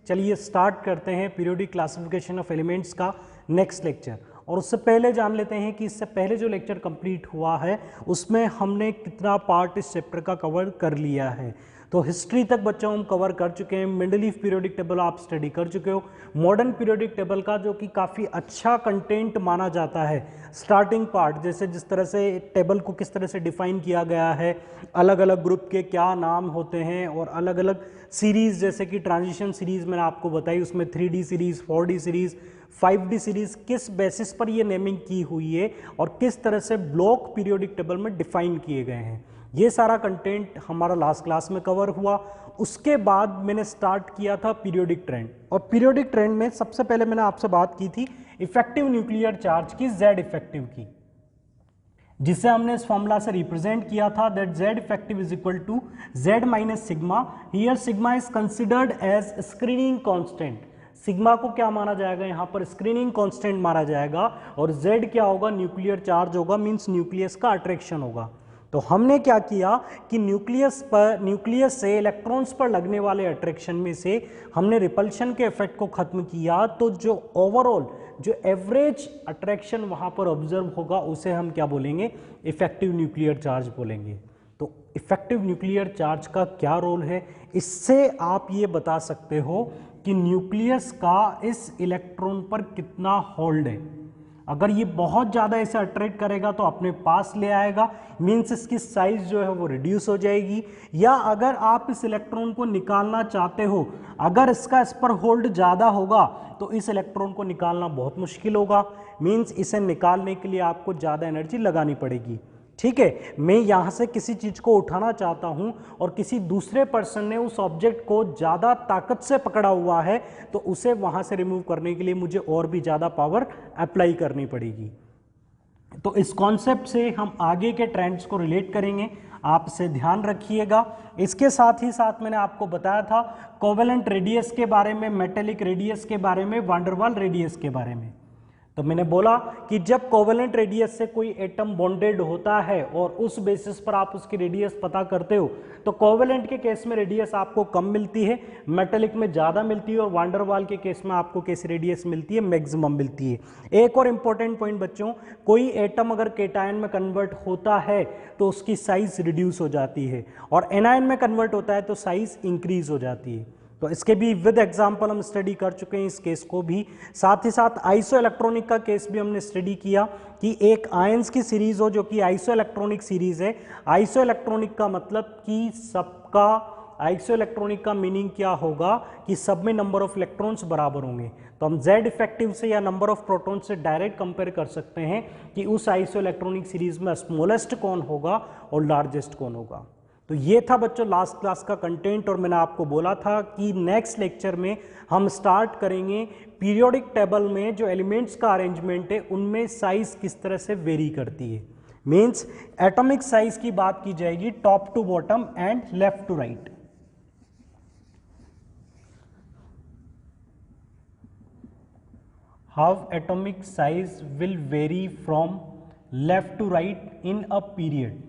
चलिए स्टार्ट करते हैं पीरियोडिक क्लासिफिकेशन ऑफ एलिमेंट्स का नेक्स्ट लेक्चर। और उससे पहले जान लेते हैं कि इससे पहले जो लेक्चर कंप्लीट हुआ है उसमें हमने कितना पार्ट इस चैप्टर का कवर कर लिया है। तो हिस्ट्री तक बच्चों हम कवर कर चुके हैं, मिडिल लीफ पीरियोडिक टेबल आप स्टडी कर चुके हो, मॉडर्न पीरियोडिक टेबल का जो कि काफ़ी अच्छा कंटेंट माना जाता है, स्टार्टिंग पार्ट जैसे जिस तरह से टेबल को किस तरह से डिफाइन किया गया है, अलग अलग ग्रुप के क्या नाम होते हैं और अलग अलग सीरीज़ जैसे कि ट्रांजिशन सीरीज़ मैंने आपको बताई, उसमें 3D series, 4D series, 5D series किस बेसिस पर ये नेमिंग की हुई है और किस तरह से ब्लॉक पीरियोडिक टेबल में डिफाइन किए गए हैं, ये सारा कंटेंट हमारा लास्ट क्लास में कवर हुआ। उसके बाद मैंने स्टार्ट किया था पीरियोडिक ट्रेंड, और पीरियोडिक ट्रेंड में सबसे पहले मैंने आपसे बात की थी इफेक्टिव न्यूक्लियर चार्ज की, Z इफेक्टिव की, जिसे हमने इस फॉर्मूला से रिप्रेजेंट किया था that Z effective is equal to Z minus sigma. Here sigma is considered as screening constant. Sigma को क्या माना जाएगा यहाँ पर? स्क्रीनिंग कांस्टेंट माना जाएगा, और Z क्या होगा? न्यूक्लियर चार्ज होगा, मींस न्यूक्लियस का अट्रैक्शन होगा। तो हमने क्या किया कि न्यूक्लियस से इलेक्ट्रॉन्स पर लगने वाले अट्रैक्शन में से हमने रिपल्शन के इफेक्ट को खत्म किया, तो जो ओवरऑल जो एवरेज अट्रैक्शन वहां पर ऑब्जर्व होगा उसे हम क्या बोलेंगे? इफेक्टिव न्यूक्लियर चार्ज बोलेंगे। तो इफेक्टिव न्यूक्लियर चार्ज का क्या रोल है, इससे आप ये बता सकते हो कि न्यूक्लियस का इस इलेक्ट्रॉन पर कितना होल्ड है। अगर ये बहुत ज़्यादा इसे अट्रैक्ट करेगा तो अपने पास ले आएगा, मीन्स इसकी साइज जो है वो रिड्यूस हो जाएगी। या अगर आप इस इलेक्ट्रॉन को निकालना चाहते हो, अगर इसका इस पर होल्ड ज़्यादा होगा तो इस इलेक्ट्रॉन को निकालना बहुत मुश्किल होगा, मीन्स इसे निकालने के लिए आपको ज़्यादा एनर्जी लगानी पड़ेगी। ठीक है, मैं यहाँ से किसी चीज़ को उठाना चाहता हूँ और किसी दूसरे पर्सन ने उस ऑब्जेक्ट को ज़्यादा ताकत से पकड़ा हुआ है, तो उसे वहाँ से रिमूव करने के लिए मुझे और भी ज़्यादा पावर अप्लाई करनी पड़ेगी। तो इस कॉन्सेप्ट से हम आगे के ट्रेंड्स को रिलेट करेंगे, आप इसे ध्यान रखिएगा। इसके साथ ही साथ मैंने आपको बताया था कोवेलेंट रेडियस के बारे में, मेटेलिक रेडियस के बारे में, वांडरवाल रेडियस के बारे में। तो मैंने बोला कि जब कोवेलेंट रेडियस से कोई एटम बॉन्डेड होता है और उस बेसिस पर आप उसकी रेडियस पता करते हो, तो कोवेलेंट के केस में रेडियस आपको कम मिलती है, मेटेलिक में ज़्यादा मिलती है, और वांडरवाल के केस में आपको कैसी रेडियस मिलती है? मैक्सिमम मिलती है। एक और इंपॉर्टेंट पॉइंट बच्चों, कोई एटम अगर केटायन में कन्वर्ट होता है तो उसकी साइज रिड्यूस हो जाती है, और एनायन में कन्वर्ट होता है तो साइज इंक्रीज हो जाती है। तो इसके भी विद एग्जांपल हम स्टडी कर चुके हैं इस केस को भी। साथ ही साथ आइसो इलेक्ट्रॉनिक का केस भी हमने स्टडी किया कि एक आयंस की सीरीज हो जो कि आइसो इलेक्ट्रॉनिक सीरीज है। आइसो इलेक्ट्रॉनिक का मतलब कि सबका, आइसो इलेक्ट्रॉनिक का मीनिंग क्या होगा कि सब में नंबर ऑफ इलेक्ट्रॉन्स बराबर होंगे। तो हम Z इफेक्टिव से या नंबर ऑफ प्रोटॉन से डायरेक्ट कंपेयर कर सकते हैं कि उस आइसो इलेक्ट्रॉनिक सीरीज में स्मॉलेस्ट कौन होगा और लार्जेस्ट कौन होगा। तो ये था बच्चों लास्ट क्लास का कंटेंट, और मैंने आपको बोला था कि नेक्स्ट लेक्चर में हम स्टार्ट करेंगे पीरियोडिक टेबल में जो एलिमेंट्स का अरेंजमेंट है उनमें साइज किस तरह से वेरी करती है, मींस एटॉमिक साइज की बात की जाएगी top to bottom and left to right. How atomic size will vary from left to right in a period,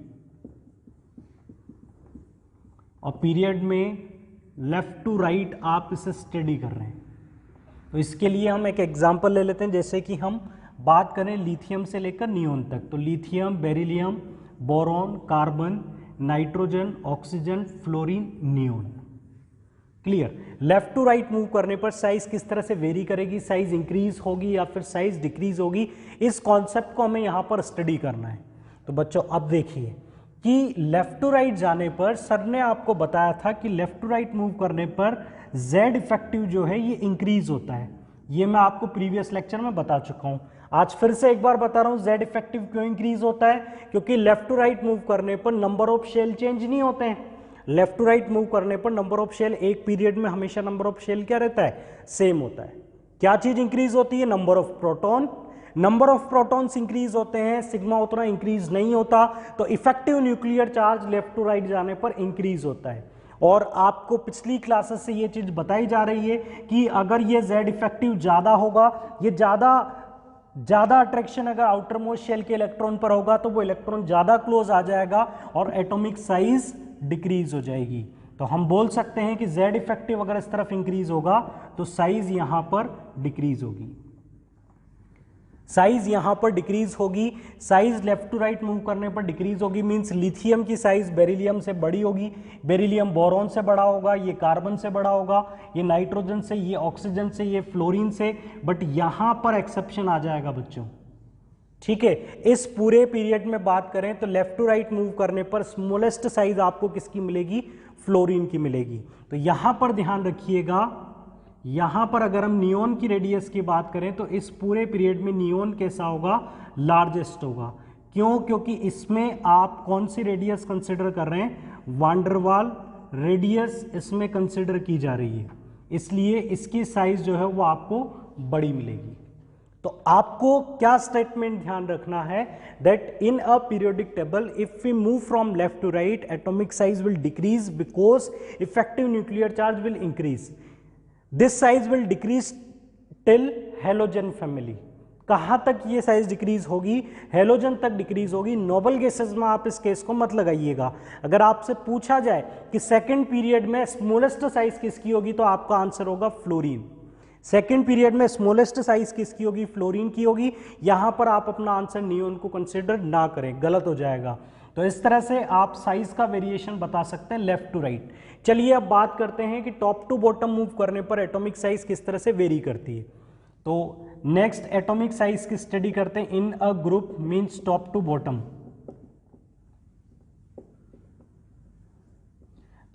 और पीरियड में लेफ्ट टू राइट आप इसे स्टडी कर रहे हैं। तो इसके लिए हम एक एग्जांपल ले लेते हैं, जैसे कि हम बात करें लिथियम से लेकर नियोन तक। तो lithium, beryllium, boron, carbon, nitrogen, oxygen, fluorine, neon. Clear? Left to right move करने पर साइज किस तरह से वेरी करेगी, साइज इंक्रीज होगी या फिर साइज डिक्रीज होगी, इस कॉन्सेप्ट को हमें यहाँ पर स्टडी करना है। तो बच्चों अब देखिए कि लेफ्ट टू राइट जाने पर सर ने आपको बताया था कि लेफ्ट टू राइट मूव करने पर Z इफेक्टिव जो है ये इंक्रीज होता है। ये मैं आपको प्रीवियस लेक्चर में बता चुका हूं, आज फिर से एक बार बता रहा हूं Z इफेक्टिव क्यों इंक्रीज होता है, क्योंकि लेफ्ट टू राइट मूव करने पर नंबर ऑफ शेल चेंज नहीं होते हैं। लेफ्ट टू राइट मूव करने पर नंबर ऑफ शेल एक पीरियड में हमेशा नंबर ऑफ शेल क्या रहता है? सेम होता है। क्या चीज इंक्रीज होती है? Number of proton. Number of protons increase होते हैं, सिग्मा उतना इंक्रीज नहीं होता, तो effective nuclear charge left to right जाने पर इंक्रीज होता है। और आपको पिछली क्लासेस से ये चीज बताई जा रही है कि अगर ये Z इफेक्टिव ज्यादा होगा, ये ज्यादा अट्रैक्शन अगर आउटर मोस्ट शेल के इलेक्ट्रॉन पर होगा तो वो इलेक्ट्रॉन ज्यादा क्लोज आ जाएगा और एटॉमिक साइज डिक्रीज हो जाएगी। तो हम बोल सकते हैं कि Z इफेक्टिव अगर इस तरफ इंक्रीज होगा तो साइज यहां पर डिक्रीज होगी, साइज यहां पर डिक्रीज होगी, size left to right move करने पर डिक्रीज होगी, मींस लिथियम की साइज बेरिलियम से बड़ी होगी, बेरिलियम बोरॉन से बड़ा होगा, ये कार्बन से बड़ा होगा, ये नाइट्रोजन से, ये ऑक्सीजन से, ये फ्लोरीन से, बट यहां पर एक्सेप्शन आ जाएगा बच्चों। ठीक है, इस पूरे पीरियड में बात करें तो लेफ्ट टू राइट मूव करने पर स्मॉलेस्ट साइज आपको किसकी मिलेगी, फ्लोरीन की मिलेगी। तो यहां पर ध्यान रखिएगा, यहां पर अगर हम नियोन की रेडियस की बात करें तो इस पूरे पीरियड में नियोन कैसा होगा, लार्जेस्ट होगा। क्यों? क्योंकि इसमें आप कौन सी रेडियस कंसिडर कर रहे हैं, वांडरवाल रेडियस इसमें कंसिडर की जा रही है, इसलिए इसकी साइज जो है वो आपको बड़ी मिलेगी। तो आपको क्या स्टेटमेंट ध्यान रखना है, that in a periodic table if we move from left to right atomic size will decrease because effective nuclear charge will increase, this size will decrease till halogen family. कहां तक ये साइज डिक्रीज होगी, halogen तक decrease होगी। Noble gases में आप इस case को मत लगाइएगा। अगर आपसे पूछा जाए कि सेकेंड पीरियड में स्मॉलेस्ट साइज किसकी होगी तो आपका आंसर होगा फ्लोरीन। सेकेंड पीरियड में स्मॉलेस्ट साइज किसकी होगी, फ्लोरीन की होगी। यहां पर आप अपना आंसर नियोन को कंसिडर ना करें, गलत हो जाएगा। तो इस तरह से आप साइज का वेरिएशन बता सकते हैं लेफ्ट टू राइट। चलिए अब बात करते हैं कि टॉप टू बॉटम मूव करने पर एटॉमिक साइज किस तरह से वेरी करती है। तो नेक्स्ट एटॉमिक साइज की स्टडी करते हैं in a group, means top to bottom.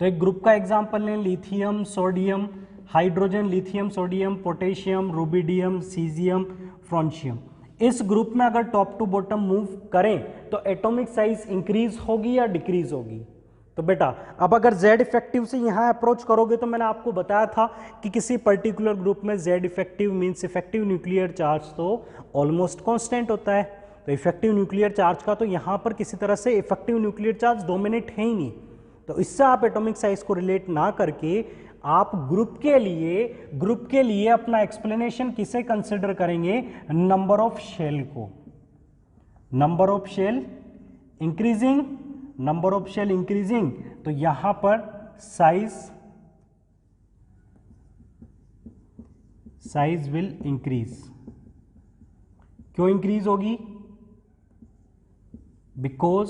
तो एक ग्रुप का एग्जांपल लें, lithium, sodium, hydrogen, lithium, sodium, potassium, rubidium, caesium, francium. इस ग्रुप में अगर टॉप टू बॉटम मूव करें तो एटॉमिक साइज इंक्रीज होगी या डिक्रीज होगी। तो बेटा अब अगर Z इफेक्टिव से यहां अप्रोच करोगे तो मैंने आपको बताया था कि किसी पर्टिकुलर ग्रुप में Z effective means effective nuclear charge तो ऑलमोस्ट कांस्टेंट होता है। तो इफेक्टिव न्यूक्लियर चार्ज का तो यहां पर किसी तरह से इफेक्टिव न्यूक्लियर चार्ज डोमिनेट है ही नहीं। तो इससे आप एटॉमिक साइज को रिलेट ना करके आप ग्रुप के लिए अपना एक्सप्लेनेशन किसे कंसिडर करेंगे, नंबर ऑफ शेल को। Number of shell increasing, number of shell increasing, तो यहां पर साइज विल इंक्रीज। क्यों इंक्रीज होगी, because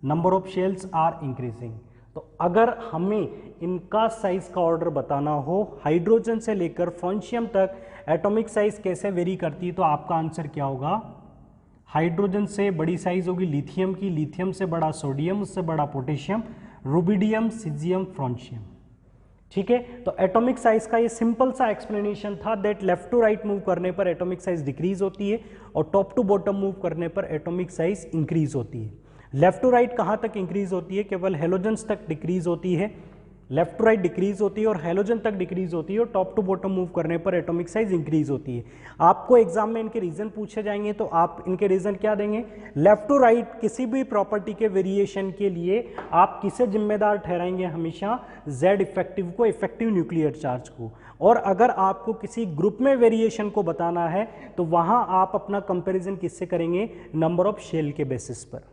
number of shells are increasing. तो अगर हमें इनका साइज का ऑर्डर बताना हो, हाइड्रोजन से लेकर फ्रांशियम तक एटॉमिक साइज कैसे वेरी करती है, तो आपका आंसर क्या होगा, हाइड्रोजन से बड़ी साइज होगी लिथियम की, लिथियम से बड़ा सोडियम, उससे बड़ा पोटेशियम, रुबिडियम, सीजियम, फ्रांशियम। ठीक है, तो एटॉमिक साइज का ये सिंपल सा एक्सप्लेनेशन था that left to right move करने पर एटॉमिक साइज डिक्रीज होती है और टॉप टू बॉटम मूव करने पर एटॉमिक साइज इंक्रीज होती है। लेफ्ट टू राइट कहां तक इंक्रीज होती है, केवल हेलोजन्स तक डिक्रीज होती है। लेफ्ट टू राइट डिक्रीज होती है और हेलोजन तक डिक्रीज होती है और टॉप टू बॉटम मूव करने पर एटॉमिक साइज इंक्रीज होती है। आपको एग्जाम में इनके रीजन पूछे जाएंगे तो आप इनके रीजन क्या देंगे, लेफ्ट टू राइट किसी भी प्रॉपर्टी के वेरिएशन के लिए आप किसे जिम्मेदार ठहराएंगे, हमेशा Z इफेक्टिव को, इफेक्टिव न्यूक्लियर चार्ज को। और अगर आपको किसी ग्रुप में वेरिएशन को बताना है तो वहां आप अपना कंपेरिजन किससे करेंगे, नंबर ऑफ शेल के बेसिस पर।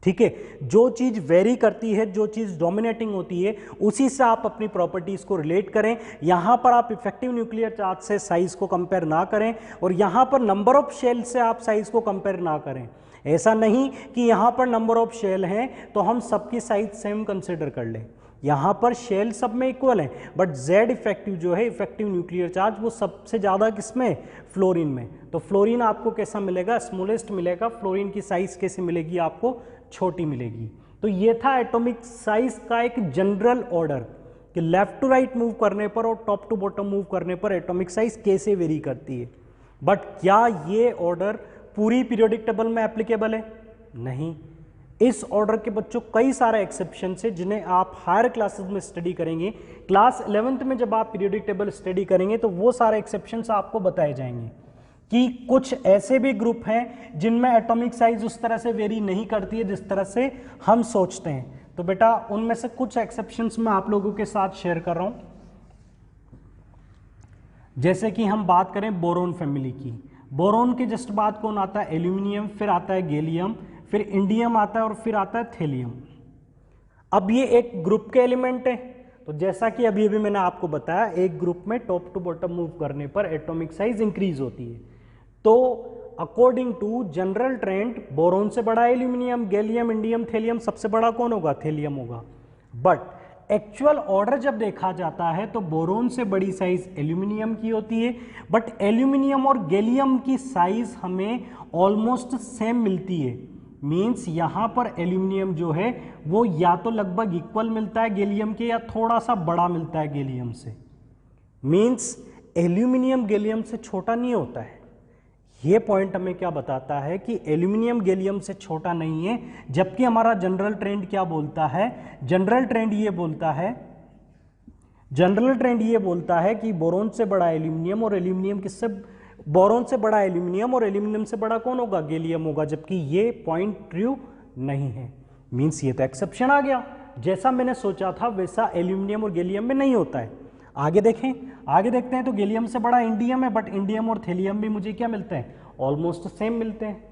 ठीक है, जो चीज वेरी करती है, जो चीज डोमिनेटिंग होती है, उसी से आप अपनी प्रॉपर्टीज को रिलेट करें। यहां पर आप इफेक्टिव न्यूक्लियर चार्ज से साइज को कंपेयर ना करें और यहां पर नंबर ऑफ शेल से आप साइज को कंपेयर ना करें। ऐसा नहीं कि यहां पर नंबर ऑफ शेल हैं तो हम सबकी साइज सेम कंसिडर कर लें। यहां पर शेल सब में इक्वल है, बट Z इफेक्टिव जो है, इफेक्टिव न्यूक्लियर चार्ज, वो सबसे ज्यादा किसमें, फ्लोरीन में। तो फ्लोरीन आपको कैसा मिलेगा, स्मॉलेस्ट मिलेगा। फ्लोरीन की साइज कैसे मिलेगी, आपको छोटी मिलेगी। तो ये था एटॉमिक साइज का एक जनरल ऑर्डर कि लेफ्ट टू राइट मूव करने पर और टॉप टू बॉटम मूव करने पर एटॉमिक साइज कैसे वेरी करती है। बट क्या ये ऑर्डर पूरी पीरियोडिक टेबल में एप्लीकेबल है, नहीं। इस ऑर्डर के बच्चों कई सारे एक्सेप्शन है जिन्हें आप हायर क्लासेस में स्टडी करेंगे। क्लास 11th में जब आप पीरियोडिक टेबल स्टडी करेंगे तो वो सारे एक्सेप्शंस आपको बताए जाएंगे कि कुछ ऐसे भी ग्रुप हैं जिनमें एटॉमिक साइज उस तरह से वेरी नहीं करती है जिस तरह से हम सोचते हैं। तो बेटा उनमें से कुछ एक्सेप्शंस मैं आप लोगों के साथ शेयर कर रहा हूं। जैसे कि हम बात करें बोरोन फैमिली की, बोरोन के जस्ट बाद कौन आता है, एल्यूमिनियम, फिर आता है गैलियम, फिर इंडियम आता है और फिर आता है थेलियम। अब ये एक ग्रुप के एलिमेंट है, तो जैसा कि अभी अभी मैंने आपको बताया, एक ग्रुप में टॉप टू बॉटम मूव करने पर एटॉमिक साइज इंक्रीज होती है। तो according to general trend boron से बड़ा एल्यूमिनियम, गैलियम, इंडियम, थेलियम, सबसे बड़ा कौन होगा? थेलियम होगा। बट एक्चुअल ऑर्डर जब देखा जाता है तो बोरोन से बड़ी साइज एल्यूमिनियम की होती है, बट एल्यूमिनियम और गैलियम की साइज हमें ऑलमोस्ट सेम मिलती है। मीन्स यहां पर एल्यूमिनियम जो है वो या तो लगभग इक्वल मिलता है गैलियम के, या थोड़ा सा बड़ा मिलता है गैलियम से। मीन्स एल्यूमिनियम गैलियम से छोटा नहीं होता है। ये पॉइंट हमें क्या बताता है कि एल्यूमिनियम गैलियम से छोटा नहीं है, जबकि हमारा जनरल ट्रेंड क्या बोलता है? जनरल ट्रेंड ये बोलता है कि बोरोन से बड़ा एल्यूमिनियम, और एल्यूमिनियम किससे? बोरोन से बड़ा एल्यूमिनियम, और एल्यूमिनियम से बड़ा कौन होगा? गैलियम होगा, जबकि ये पॉइंट ट्रू नहीं है। मीन्स ये तो एक्सेप्शन आ गया, जैसा मैंने सोचा था वैसा एल्यूमिनियम और गैलियम में नहीं होता है। आगे देखते हैं तो गैलियम से बड़ा इंडियम है, बट इंडियम और थेलियम भी मुझे क्या मिलते हैं? ऑलमोस्ट सेम मिलते हैं।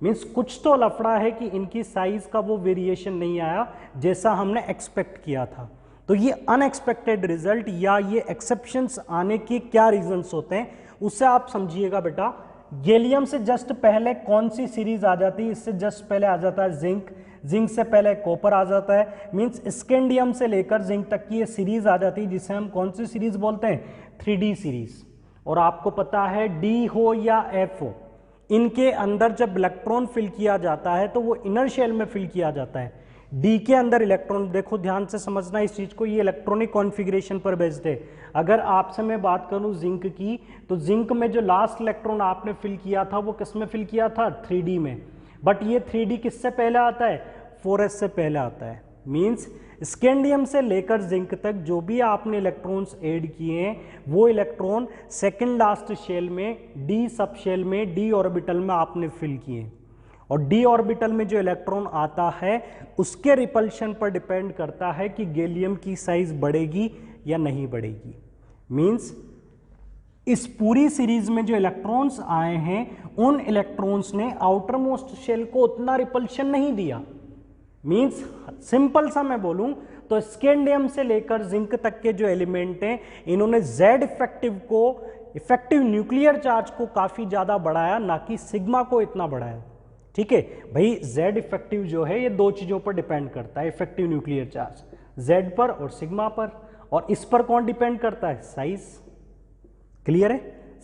मीन्स कुछ तो लफड़ा है कि इनकी साइज का वो वेरिएशन नहीं आया जैसा हमने एक्सपेक्ट किया था। तो ये अनएक्सपेक्टेड रिजल्ट या ये एक्सेप्शंस आने के क्या रीजंस होते हैं उससे आप समझिएगा बेटा। गैलियम से जस्ट पहले कौन सी सीरीज आ जाती है? इससे जस्ट पहले आ जाता है जिंक, जिंक से पहले कॉपर आ जाता है। मींस स्कैंडियम से लेकर जिंक तक की ये सीरीज आ जाती है, जिसे हम कौन सी सीरीज बोलते हैं? 3D series. और आपको पता है डी हो या एफ हो, इनके अंदर जब इलेक्ट्रॉन फिल किया जाता है तो वो इनर शेल में फिल किया जाता है। डी के अंदर इलेक्ट्रॉन, देखो ध्यान से समझना इस चीज को, ये इलेक्ट्रॉनिक कॉन्फ़िगरेशन पर बेस्ड है। अगर आपसे मैं बात करूं जिंक की, तो जिंक में जो लास्ट इलेक्ट्रॉन आपने फिल किया था वो किस में फिल किया था? 3D में। बट ये 3D किससे पहले आता है? 4s से पहले आता है। मींस स्कैंडियम से लेकर जिंक तक जो भी आपने इलेक्ट्रॉन्स ऐड किए हैं वो इलेक्ट्रॉन सेकंड लास्ट शेल में, डी सब शेल में, डी ऑर्बिटल में आपने फिल किए। और डी ऑर्बिटल में जो इलेक्ट्रॉन आता है उसके रिपल्शन पर डिपेंड करता है कि गैलियम की साइज बढ़ेगी या नहीं बढ़ेगी। मींस इस पूरी सीरीज में जो इलेक्ट्रॉन्स आए हैं उन इलेक्ट्रॉन्स ने आउटर मोस्ट शेल को उतना रिपल्शन नहीं दिया। मींस सिंपल सा मैं बोलूं तो स्कैंडियम से लेकर जिंक तक के जो एलिमेंट हैं इन्होंने जेड इफेक्टिव को, इफेक्टिव न्यूक्लियर चार्ज को काफी ज्यादा बढ़ाया, ना कि सिग्मा को इतना बढ़ाया। ठीक है भाई, जेड इफेक्टिव जो है ये दो चीजों पर डिपेंड करता है, इफेक्टिव न्यूक्लियर चार्ज, जेड पर और सिग्मा पर। और इस पर कौन डिपेंड करता है? साइज। क्लियर है?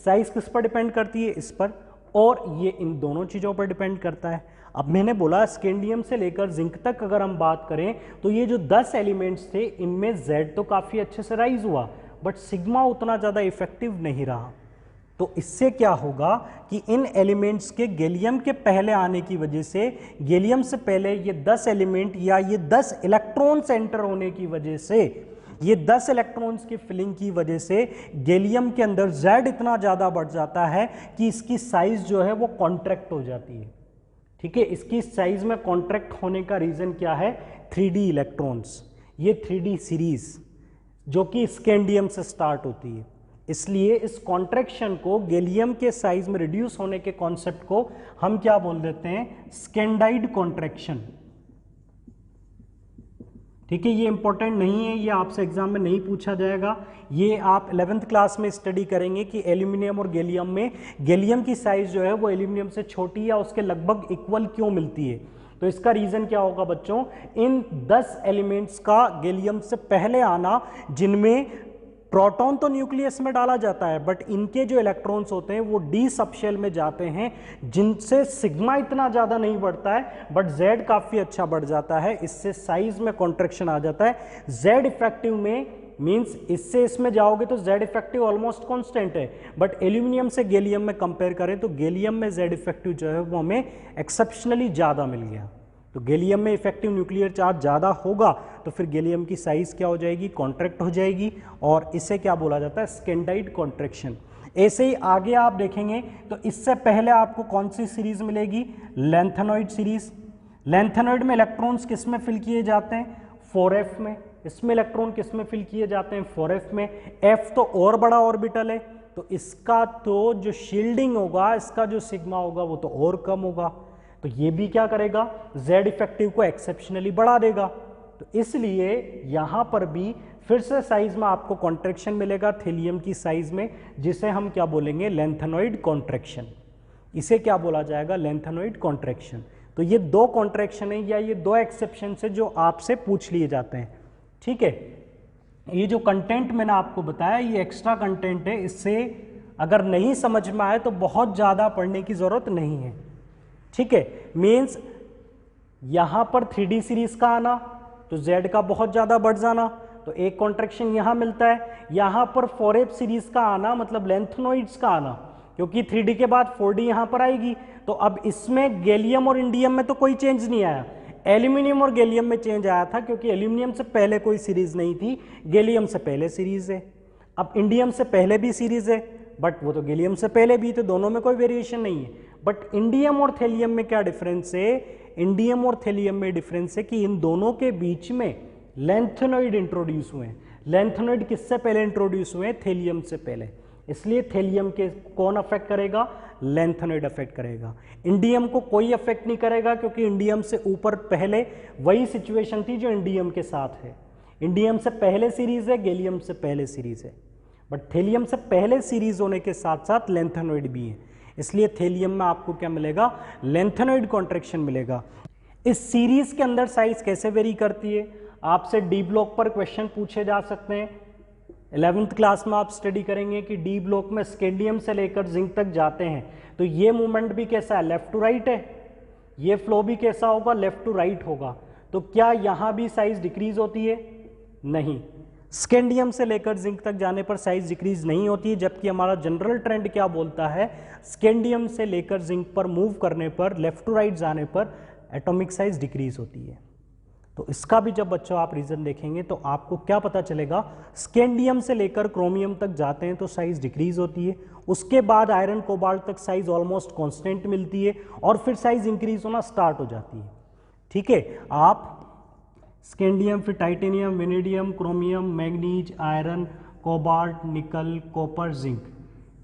साइज किस पर डिपेंड करती है? इस पर। और ये इन दोनों चीजों पर डिपेंड करता है। अब मैंने बोला स्कैंडियम से लेकर जिंक तक अगर हम बात करें तो ये जो 10 एलिमेंट्स थे इनमें जेड तो काफी अच्छे से राइज हुआ, बट सिग्मा उतना ज्यादा इफेक्टिव नहीं रहा। तो इससे क्या होगा कि इन एलिमेंट्स के गैलियम के पहले आने की वजह से, गैलियम से पहले ये 10 एलिमेंट या ये 10 इलेक्ट्रॉन एंटर होने की वजह से, ये 10 इलेक्ट्रॉन्स की फिलिंग की वजह से गैलियम के अंदर जेड इतना ज़्यादा बढ़ जाता है कि इसकी साइज जो है वो कॉन्ट्रैक्ट हो जाती है। ठीक है, इसकी साइज में कॉन्ट्रैक्ट होने का रीज़न क्या है? 3D इलेक्ट्रॉन्स, ये 3D सीरीज जो कि स्कैंडियम से स्टार्ट होती है। इसलिए इस कॉन्ट्रैक्शन को, गैलियम के साइज में रिड्यूस होने के कॉन्सेप्ट को हम क्या बोल देते हैं? स्कैंडाइड कॉन्ट्रैक्शन। ठीक है, ये इंपॉर्टेंट नहीं है, ये आपसे एग्जाम में नहीं पूछा जाएगा। ये आप 11th क्लास में स्टडी करेंगे कि एल्यूमिनियम और गैलियम में गैलियम की साइज जो है वो एल्यूमिनियम से छोटी या उसके लगभग इक्वल क्यों मिलती है। तो इसका रीजन क्या होगा बच्चों? इन 10 एलिमेंट्स का गैलियम से पहले आना, जिनमें प्रोटॉन तो न्यूक्लियस में डाला जाता है बट इनके जो इलेक्ट्रॉन्स होते हैं वो डी सबशेल में जाते हैं, जिनसे सिग्मा इतना ज़्यादा नहीं बढ़ता है बट जेड काफ़ी अच्छा बढ़ जाता है। इससे साइज में कॉन्ट्रैक्शन आ जाता है। जेड इफेक्टिव में, मींस इससे इसमें जाओगे तो जेड इफेक्टिव ऑलमोस्ट कांस्टेंट है, बट एल्यूमिनियम से गैलियम में कंपेयर करें तो गैलियम में जेड इफेक्टिव जो है वो हमें एक्सेप्शनली ज़्यादा मिल गया। तो गैलियम में इफेक्टिव न्यूक्लियर चार्ज ज़्यादा होगा तो फिर गैलियम की साइज क्या हो जाएगी? कॉन्ट्रैक्ट हो जाएगी, और इसे क्या बोला जाता है? स्कैंडाइड कॉन्ट्रैक्शन। ऐसे ही आगे आप देखेंगे तो इससे पहले आपको कौन सी सीरीज मिलेगी? Lanthanoid series. लैंथेनॉइड में इलेक्ट्रॉन्स किस में फिल किए जाते हैं? 4f में। इसमें इलेक्ट्रॉन किस में फिल किए जाते हैं? 4f में। f तो और बड़ा ऑर्बिटल है तो इसका तो जो शील्डिंग होगा, इसका जो सिग्मा होगा वो तो और कम होगा। तो ये भी क्या करेगा? जेड इफेक्टिव को एक्सेप्शनली बढ़ा देगा। तो इसलिए यहाँ पर भी फिर से साइज में आपको कॉन्ट्रैक्शन मिलेगा थीलियम की साइज में, जिसे हम क्या बोलेंगे, लेंथेनॉइड कॉन्ट्रैक्शन। इसे क्या बोला जाएगा, लेंथेनॉइड कॉन्ट्रैक्शन। तो ये दो कॉन्ट्रैक्शन है या ये दो एक्सेप्शन है जो आपसे पूछ लिए जाते हैं। ठीक है, ये जो कंटेंट मैंने आपको बताया ये एक्स्ट्रा कंटेंट है, इससे अगर नहीं समझ में आए तो बहुत ज़्यादा पढ़ने की ज़रूरत नहीं है। ठीक है, मीन्स यहाँ पर 3D सीरीज का आना तो Z का बहुत ज़्यादा बढ़ जाना, तो एक कॉन्ट्रैक्शन यहाँ मिलता है। यहाँ पर 4F सीरीज का आना मतलब लेंथेनॉइड्स का आना, क्योंकि 3D के बाद 4D यहाँ पर आएगी। तो अब इसमें गैलियम और इंडियम में तो कोई चेंज नहीं आया, एल्यूमिनियम और गैलियम में चेंज आया था, क्योंकि एल्यूमिनियम से पहले कोई सीरीज नहीं थी, गैलियम से पहले सीरीज है। अब इंडियम से पहले भी सीरीज है, बट वो तो गैलियम से पहले भी, तो दोनों में कोई वेरिएशन नहीं है। बट इंडियम और थैलियम में क्या डिफरेंस है, इंडियम और थैलियम में डिफरेंस है कि इन दोनों के बीच में लेंथेनॉइड इंट्रोड्यूस हुए हैं। लेंथेनॉइड किससे पहले इंट्रोड्यूस हुए हैं, थैलियम से पहले, इसलिए थैलियम के कौन अफेक्ट करेगा, लेंथेनॉइड अफेक्ट करेगा। इंडियम को कोई अफेक्ट नहीं करेगा, क्योंकि इंडियम से ऊपर पहले वही सिचुएशन थी जो इंडियम के साथ है। इंडियम से पहले सीरीज है, गैलियम से पहले सीरीज है, बट थैलियम से पहले सीरीज होने के साथ साथ लेंथेनॉइड भी है, इसलिए थैलियम में आपको क्या मिलेगा, लेंथेनॉइड कॉन्ट्रैक्शन मिलेगा। इस सीरीज के अंदर साइज कैसे वेरी करती है, आपसे डी ब्लॉक पर क्वेश्चन पूछे जा सकते हैं। 11th क्लास में आप स्टडी करेंगे कि डी ब्लॉक में स्कैंडियम से लेकर जिंक तक जाते हैं, तो ये मूवमेंट भी कैसा है, लेफ्ट टू राइट है, ये फ्लो भी कैसा होगा, लेफ्ट टू राइट होगा। तो क्या यहाँ भी साइज डिक्रीज होती है, नहीं, स्कैंडियम से लेकर जिंक तक जाने पर साइज डिक्रीज नहीं होती है, जबकि हमारा जनरल ट्रेंड क्या बोलता है, स्कैंडियम से लेकर जिंक पर मूव करने पर, लेफ्ट टू राइट जाने पर एटॉमिक साइज डिक्रीज होती है। तो इसका भी जब बच्चों आप रीजन देखेंगे तो आपको क्या पता चलेगा, स्कैंडियम से लेकर क्रोमियम तक जाते हैं तो साइज डिक्रीज होती है, उसके बाद आयरन कोबाल्ट तक साइज ऑलमोस्ट कांस्टेंट मिलती है, और फिर साइज इंक्रीज होना स्टार्ट हो जाती है। ठीक है, आप स्कैंडियम, फिर titanium, vanadium, chromium, manganese, iron, cobalt, निकल, कॉपर, जिंक,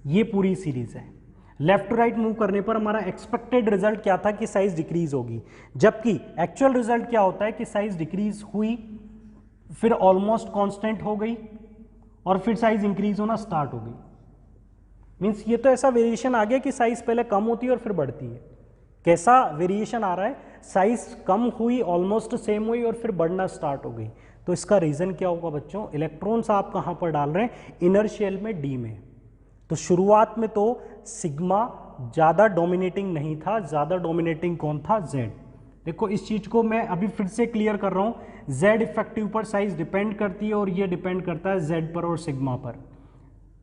ये पूरी सीरीज है। लेफ्ट टू राइट मूव करने पर हमारा एक्सपेक्टेड रिजल्ट क्या था कि साइज डिक्रीज होगी, जबकि एक्चुअल रिजल्ट क्या होता है कि साइज डिक्रीज हुई, फिर ऑलमोस्ट कांस्टेंट हो गई, और फिर साइज इंक्रीज होना स्टार्ट हो गई। मींस ये तो ऐसा वेरिएशन आ गया कि साइज पहले कम होती है और फिर बढ़ती है। कैसा वेरिएशन आ रहा है, साइज कम हुई, ऑलमोस्ट सेम हुई, और फिर बढ़ना स्टार्ट हो गई। तो इसका रीजन क्या होगा बच्चों, इलेक्ट्रॉन्स आप कहां पर डाल रहे हैं, इनर शेल में, डी में। तो शुरुआत में तो सिग्मा ज़्यादा डोमिनेटिंग नहीं था, ज़्यादा डोमिनेटिंग कौन था, जेड। देखो इस चीज़ को मैं अभी फिर से क्लियर कर रहा हूँ, जेड इफेक्टिव पर साइज डिपेंड करती है, और ये डिपेंड करता है जेड पर और सिग्मा पर,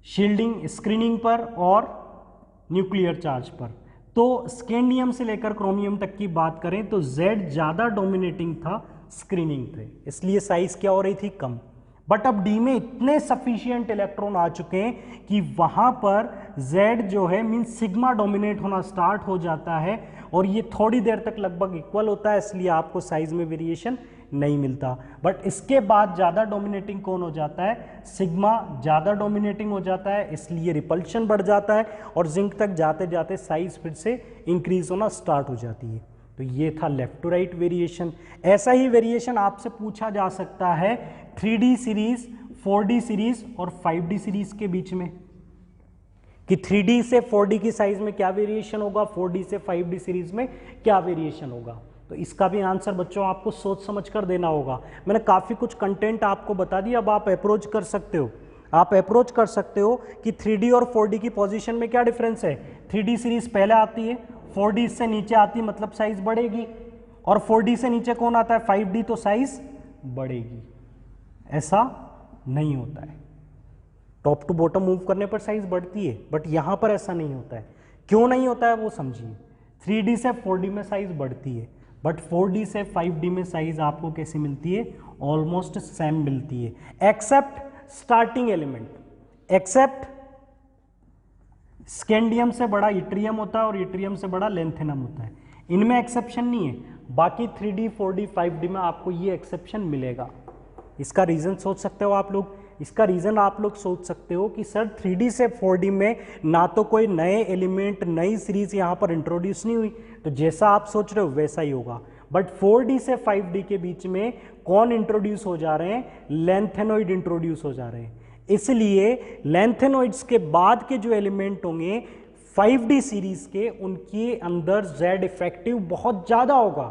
शील्डिंग, स्क्रीनिंग पर और न्यूक्लियर चार्ज पर। तो स्कैंडियम से लेकर क्रोमियम तक की बात करें तो जेड ज़्यादा डोमिनेटिंग था स्क्रीनिंग पे, इसलिए साइज क्या हो रही थी, कम। बट अब डी में इतने सफिशिएंट इलेक्ट्रॉन आ चुके हैं कि वहां पर Z जो है मींस सिग्मा डोमिनेट होना स्टार्ट हो जाता है, और ये थोड़ी देर तक लगभग इक्वल होता है, इसलिए आपको साइज में वेरिएशन नहीं मिलता। बट इसके बाद ज़्यादा डोमिनेटिंग कौन हो जाता है, सिग्मा ज़्यादा डोमिनेटिंग हो जाता है, इसलिए रिपल्शन बढ़ जाता है, और जिंक तक जाते जाते साइज फिर से इंक्रीज होना स्टार्ट हो जाती है। तो ये था लेफ्ट टू राइट वेरिएशन। ऐसा ही वेरिएशन आपसे पूछा जा सकता है 3D सीरीज, 4D सीरीज और 5D सीरीज के बीच में, कि 3D से 4D की साइज में क्या वेरिएशन होगा, 4D से 5D सीरीज में क्या वेरिएशन होगा। तो इसका भी आंसर बच्चों आपको सोच समझ कर देना होगा। मैंने काफ़ी कुछ कंटेंट आपको बता दिया, अब आप अप्रोच कर सकते हो। आप अप्रोच कर सकते हो कि 3D और 4D की पोजीशन में क्या डिफरेंस है। 3D सीरीज पहले आती है, 4D से नीचे आती है, मतलब साइज बढ़ेगी, और 4D से नीचे कौन आता है, 5D, तो साइज बढ़ेगी। ऐसा नहीं होता है, टॉप टू बॉटम मूव करने पर साइज बढ़ती है, बट यहाँ पर ऐसा नहीं होता है। क्यों नहीं होता है वो समझिए। 3D से 4D में साइज बढ़ती है, बट 4D से 5D में साइज आपको कैसी मिलती है, ऑलमोस्ट सेम मिलती है, except starting element, except scandium से बड़ा इट्रियम होता है और इट्रियम से बड़ा लेंथेनम होता है, इनमें एक्सेप्शन नहीं है। बाकी 3D, 4D, 5D में आपको ये एक्सेप्शन मिलेगा। इसका रीज़न सोच सकते हो आप लोग, इसका रीज़न आप लोग सोच सकते हो कि सर 3D से 4D में ना तो कोई नए एलिमेंट, नई सीरीज यहाँ पर इंट्रोड्यूस नहीं हुई, तो जैसा आप सोच रहे हो वैसा ही होगा। बट 4D से 5D के बीच में कौन इंट्रोड्यूस हो जा रहे हैं, लैंथेनॉइड इंट्रोड्यूस हो जा रहे हैं। इसलिए लैंथेनॉइड्स के बाद के जो एलिमेंट होंगे 5D सीरीज के, उनके अंदर Z इफेक्टिव बहुत ज्यादा होगा,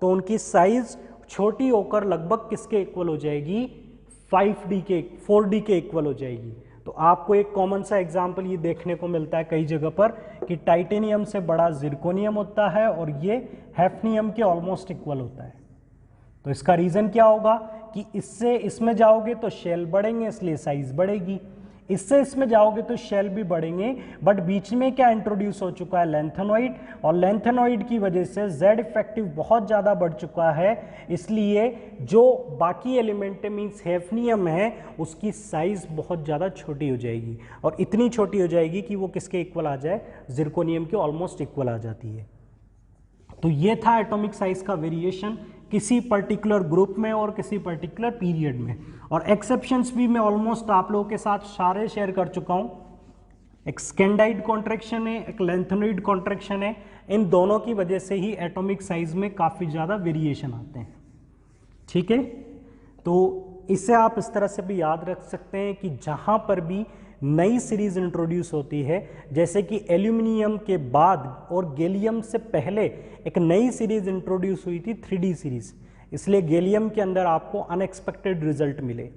तो उनकी साइज छोटी होकर लगभग किसके इक्वल हो जाएगी, 4D के इक्वल हो जाएगी। तो आपको एक कॉमन सा एग्जांपल ये देखने को मिलता है कई जगह पर कि टाइटेनियम से बड़ा जिरकोनियम होता है और ये हैफनियम के ऑलमोस्ट इक्वल होता है। तो इसका रीजन क्या होगा कि इससे इसमें जाओगे तो शेल बढ़ेंगे, इसलिए साइज बढ़ेगी, इससे इसमें जाओगे तो शेल भी बढ़ेंगे, बट बीच में क्या इंट्रोड्यूस हो चुका है, लैंथेनॉइड, और लैंथेनॉइड की वजह से Z इफेक्टिव बहुत ज़्यादा बढ़ चुका है, इसलिए जो बाकी एलिमेंट मीन्स हैफनियम है उसकी साइज बहुत ज़्यादा छोटी हो जाएगी, और इतनी छोटी हो जाएगी कि वो किसके इक्वल आ जाए, जिरकोनियम के ऑलमोस्ट इक्वल आ जाती है। तो ये था एटॉमिक साइज का वेरिएशन किसी पर्टिकुलर ग्रुप में और किसी पर्टिकुलर पीरियड में, और एक्सेप्शंस भी मैं ऑलमोस्ट आप लोगों के साथ सारे शेयर कर चुका हूं। एक स्कैंडाइड कॉन्ट्रैक्शन है, एक लैंथेनॉइड कॉन्ट्रैक्शन है, इन दोनों की वजह से ही एटॉमिक साइज में काफ़ी ज़्यादा वेरिएशन आते हैं। ठीक है, तो इससे आप इस तरह से भी याद रख सकते हैं कि जहाँ पर भी नई सीरीज इंट्रोड्यूस होती है, जैसे कि एल्यूमिनियम के बाद और गैलियम से पहले एक नई सीरीज इंट्रोड्यूस हुई थी 3D सीरीज, इसलिए गैलियम के अंदर आपको अनएक्सपेक्टेड रिजल्ट मिले।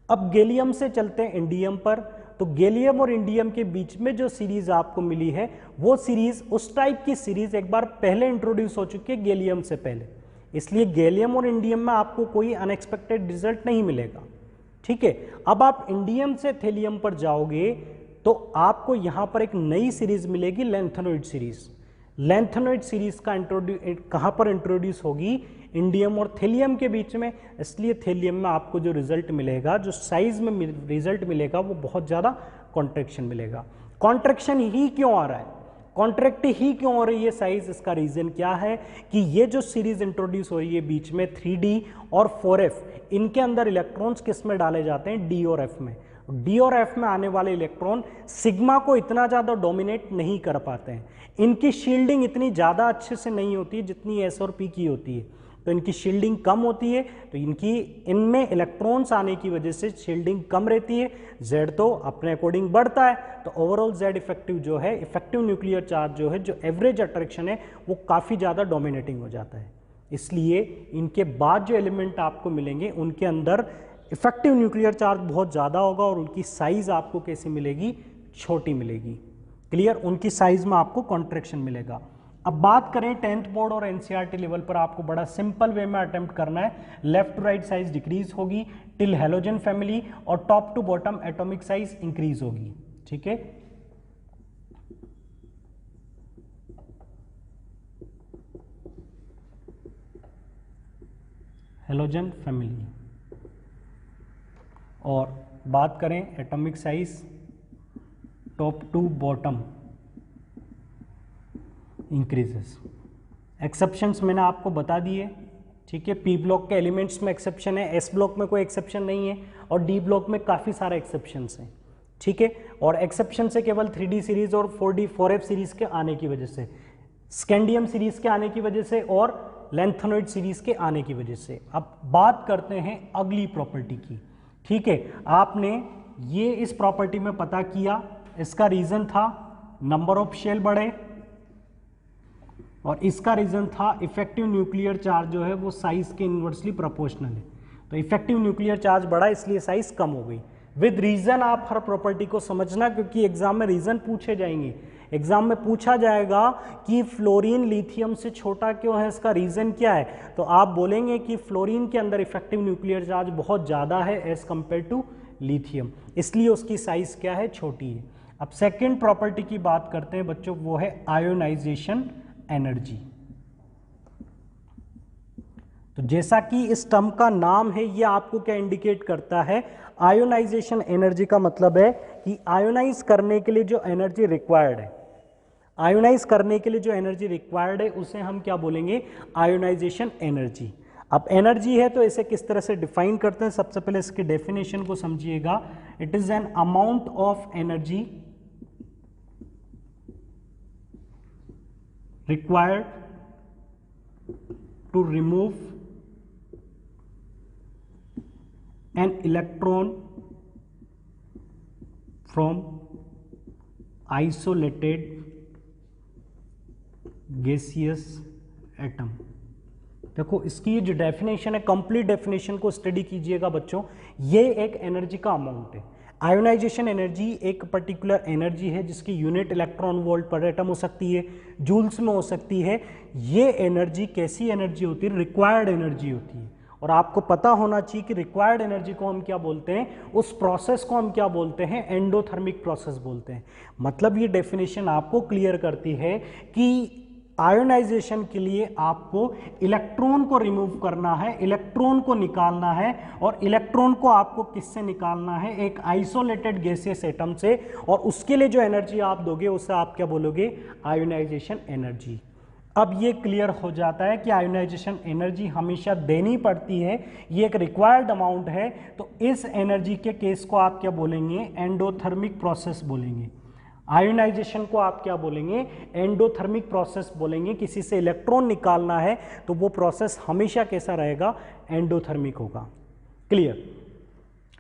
अब गैलियम से चलते हैं इंडियम पर, तो गैलियम और इंडियम के बीच में जो सीरीज आपको मिली है वो सीरीज उस टाइप की सीरीज एक बार पहले इंट्रोड्यूस हो चुकी है गैलियम से पहले, इसलिए गैलियम और इंडियम में आपको कोई अनएक्सपेक्टेड रिजल्ट नहीं मिलेगा। ठीक है, अब आप इंडियम से थेलियम पर जाओगे तो आपको यहां पर एक नई सीरीज मिलेगी, लैंथेनॉइड सीरीज। लैंथेनॉइड सीरीज का कहां पर इंट्रोड्यूस होगी, इंडियम और थेलियम के बीच में, इसलिए थेलियम में आपको जो रिजल्ट मिलेगा, जो साइज में रिजल्ट मिलेगा वो बहुत ज़्यादा कॉन्ट्रैक्शन मिलेगा। कॉन्ट्रैक्शन ही क्यों आ रहा है, कॉन्ट्रैक्ट ही क्यों हो रही है साइज, इसका रीजन क्या है कि ये जो सीरीज इंट्रोड्यूस हो रही है बीच में 3D और 4F, इनके अंदर इलेक्ट्रॉन्स किस में डाले जाते हैं, D और F में। D और F में आने वाले इलेक्ट्रॉन सिग्मा को इतना ज़्यादा डोमिनेट नहीं कर पाते हैं, इनकी शील्डिंग इतनी ज़्यादा अच्छे से नहीं होती जितनी S और P की होती है, तो इनकी शील्डिंग कम होती है, तो इनमें इलेक्ट्रॉन्स आने की वजह से शील्डिंग कम रहती है, Z तो अपने अकॉर्डिंग बढ़ता है, तो ओवरऑल Z इफेक्टिव जो है, इफेक्टिव न्यूक्लियर चार्ज जो है, जो एवरेज अट्रैक्शन है वो काफ़ी ज़्यादा डोमिनेटिंग हो जाता है। इसलिए इनके बाद जो एलिमेंट आपको मिलेंगे उनके अंदर इफेक्टिव न्यूक्लियर चार्ज बहुत ज़्यादा होगा और उनकी साइज आपको कैसी मिलेगी, छोटी मिलेगी। क्लियर, उनकी साइज में आपको कॉन्ट्रैक्शन मिलेगा। अब बात करें 10th बोर्ड और एनसीईआरटी लेवल पर, आपको बड़ा सिंपल वे में अटेम्प्ट करना है। Left to right size decrease होगी टिल हेलोजन फैमिली, और top to bottom atomic size increase होगी। ठीक है, हेलोजन फैमिली, और बात करें atomic size top to bottom increases. Exceptions मैंने आपको बता दिए। ठीक है, पी ब्लॉक के एलिमेंट्स में एक्सेप्शन है, एस ब्लॉक में कोई एक्सेप्शन नहीं है, और डी ब्लॉक में काफ़ी सारे एक्सेप्शंस हैं। ठीक है, और एक्सेप्शन से केवल 3D सीरीज और 4F सीरीज के आने की वजह से, स्कैंडियम सीरीज के आने की वजह से, और लैंथेनॉइड सीरीज के आने की वजह से। अब बात करते हैं अगली प्रॉपर्टी की। ठीक है, आपने ये इस प्रॉपर्टी में पता किया, इसका रीजन था नंबर ऑफ शेल बढ़े, और इसका रीजन था इफेक्टिव न्यूक्लियर चार्ज जो है वो साइज के इनवर्सली प्रोपोर्शनल है। तो इफेक्टिव न्यूक्लियर चार्ज बढ़ा इसलिए साइज कम हो गई। विद रीजन आप हर प्रॉपर्टी को समझना, क्योंकि एग्जाम में रीजन पूछे जाएंगे। एग्जाम में पूछा जाएगा कि फ्लोरीन लिथियम से छोटा क्यों है, इसका रीजन क्या है, तो आप बोलेंगे कि फ्लोरीन के अंदर इफेक्टिव न्यूक्लियर चार्ज बहुत ज़्यादा है एज कंपेयर टू लिथियम, इसलिए उसकी साइज क्या है, छोटी है। अब सेकेंड प्रॉपर्टी की बात करते हैं बच्चों, वो है आयोनाइजेशन एनर्जी। तो जैसा कि इस टर्म का नाम है, ये आपको क्या इंडिकेट करता है, आयोनाइजेशन एनर्जी का मतलब है कि आयोनाइज करने के लिए जो एनर्जी रिक्वायर्ड है, आयोनाइज करने के लिए जो एनर्जी रिक्वायर्ड है उसे हम क्या बोलेंगे, आयोनाइजेशन एनर्जी। अब एनर्जी है तो इसे किस तरह से डिफाइन करते हैं, सबसे पहले इसकी डेफिनेशन को समझिएगा। It is an amount of energy required to remove an electron from isolated gaseous atom. देखो इसकी जो डेफिनेशन है, कंप्लीट डेफिनेशन को स्टडी कीजिएगा बच्चों। ये एक एनर्जी का अमाउंट है। आयोनाइजेशन एनर्जी एक पर्टिकुलर एनर्जी है जिसकी यूनिट इलेक्ट्रॉन वोल्ट पर एटम हो सकती है, जूल्स में हो सकती है। ये एनर्जी कैसी एनर्जी होती है? रिक्वायर्ड एनर्जी होती है। और आपको पता होना चाहिए कि रिक्वायर्ड एनर्जी को हम क्या बोलते हैं, उस प्रोसेस को हम क्या बोलते हैं? एंडोथर्मिक प्रोसेस बोलते हैं। मतलब ये डेफिनेशन आपको क्लियर करती है कि आयोनाइजेशन के लिए आपको इलेक्ट्रॉन को रिमूव करना है, इलेक्ट्रॉन को निकालना है। और इलेक्ट्रॉन को आपको किससे निकालना है? एक आइसोलेटेड गैसियस एटम से। और उसके लिए जो एनर्जी आप दोगे उसे आप क्या बोलोगे? Ionisation energy. अब ये क्लियर हो जाता है कि आयोनाइजेशन एनर्जी हमेशा देनी पड़ती है, ये एक रिक्वायर्ड अमाउंट है। तो इस एनर्जी के केस को आप क्या बोलेंगे? एंडोथर्मिक प्रोसेस बोलेंगे। आयोनाइजेशन को आप क्या बोलेंगे? एंडोथर्मिक प्रोसेस बोलेंगे। किसी से इलेक्ट्रॉन निकालना है तो वो प्रोसेस हमेशा कैसा रहेगा? एंडोथर्मिक होगा। क्लियर।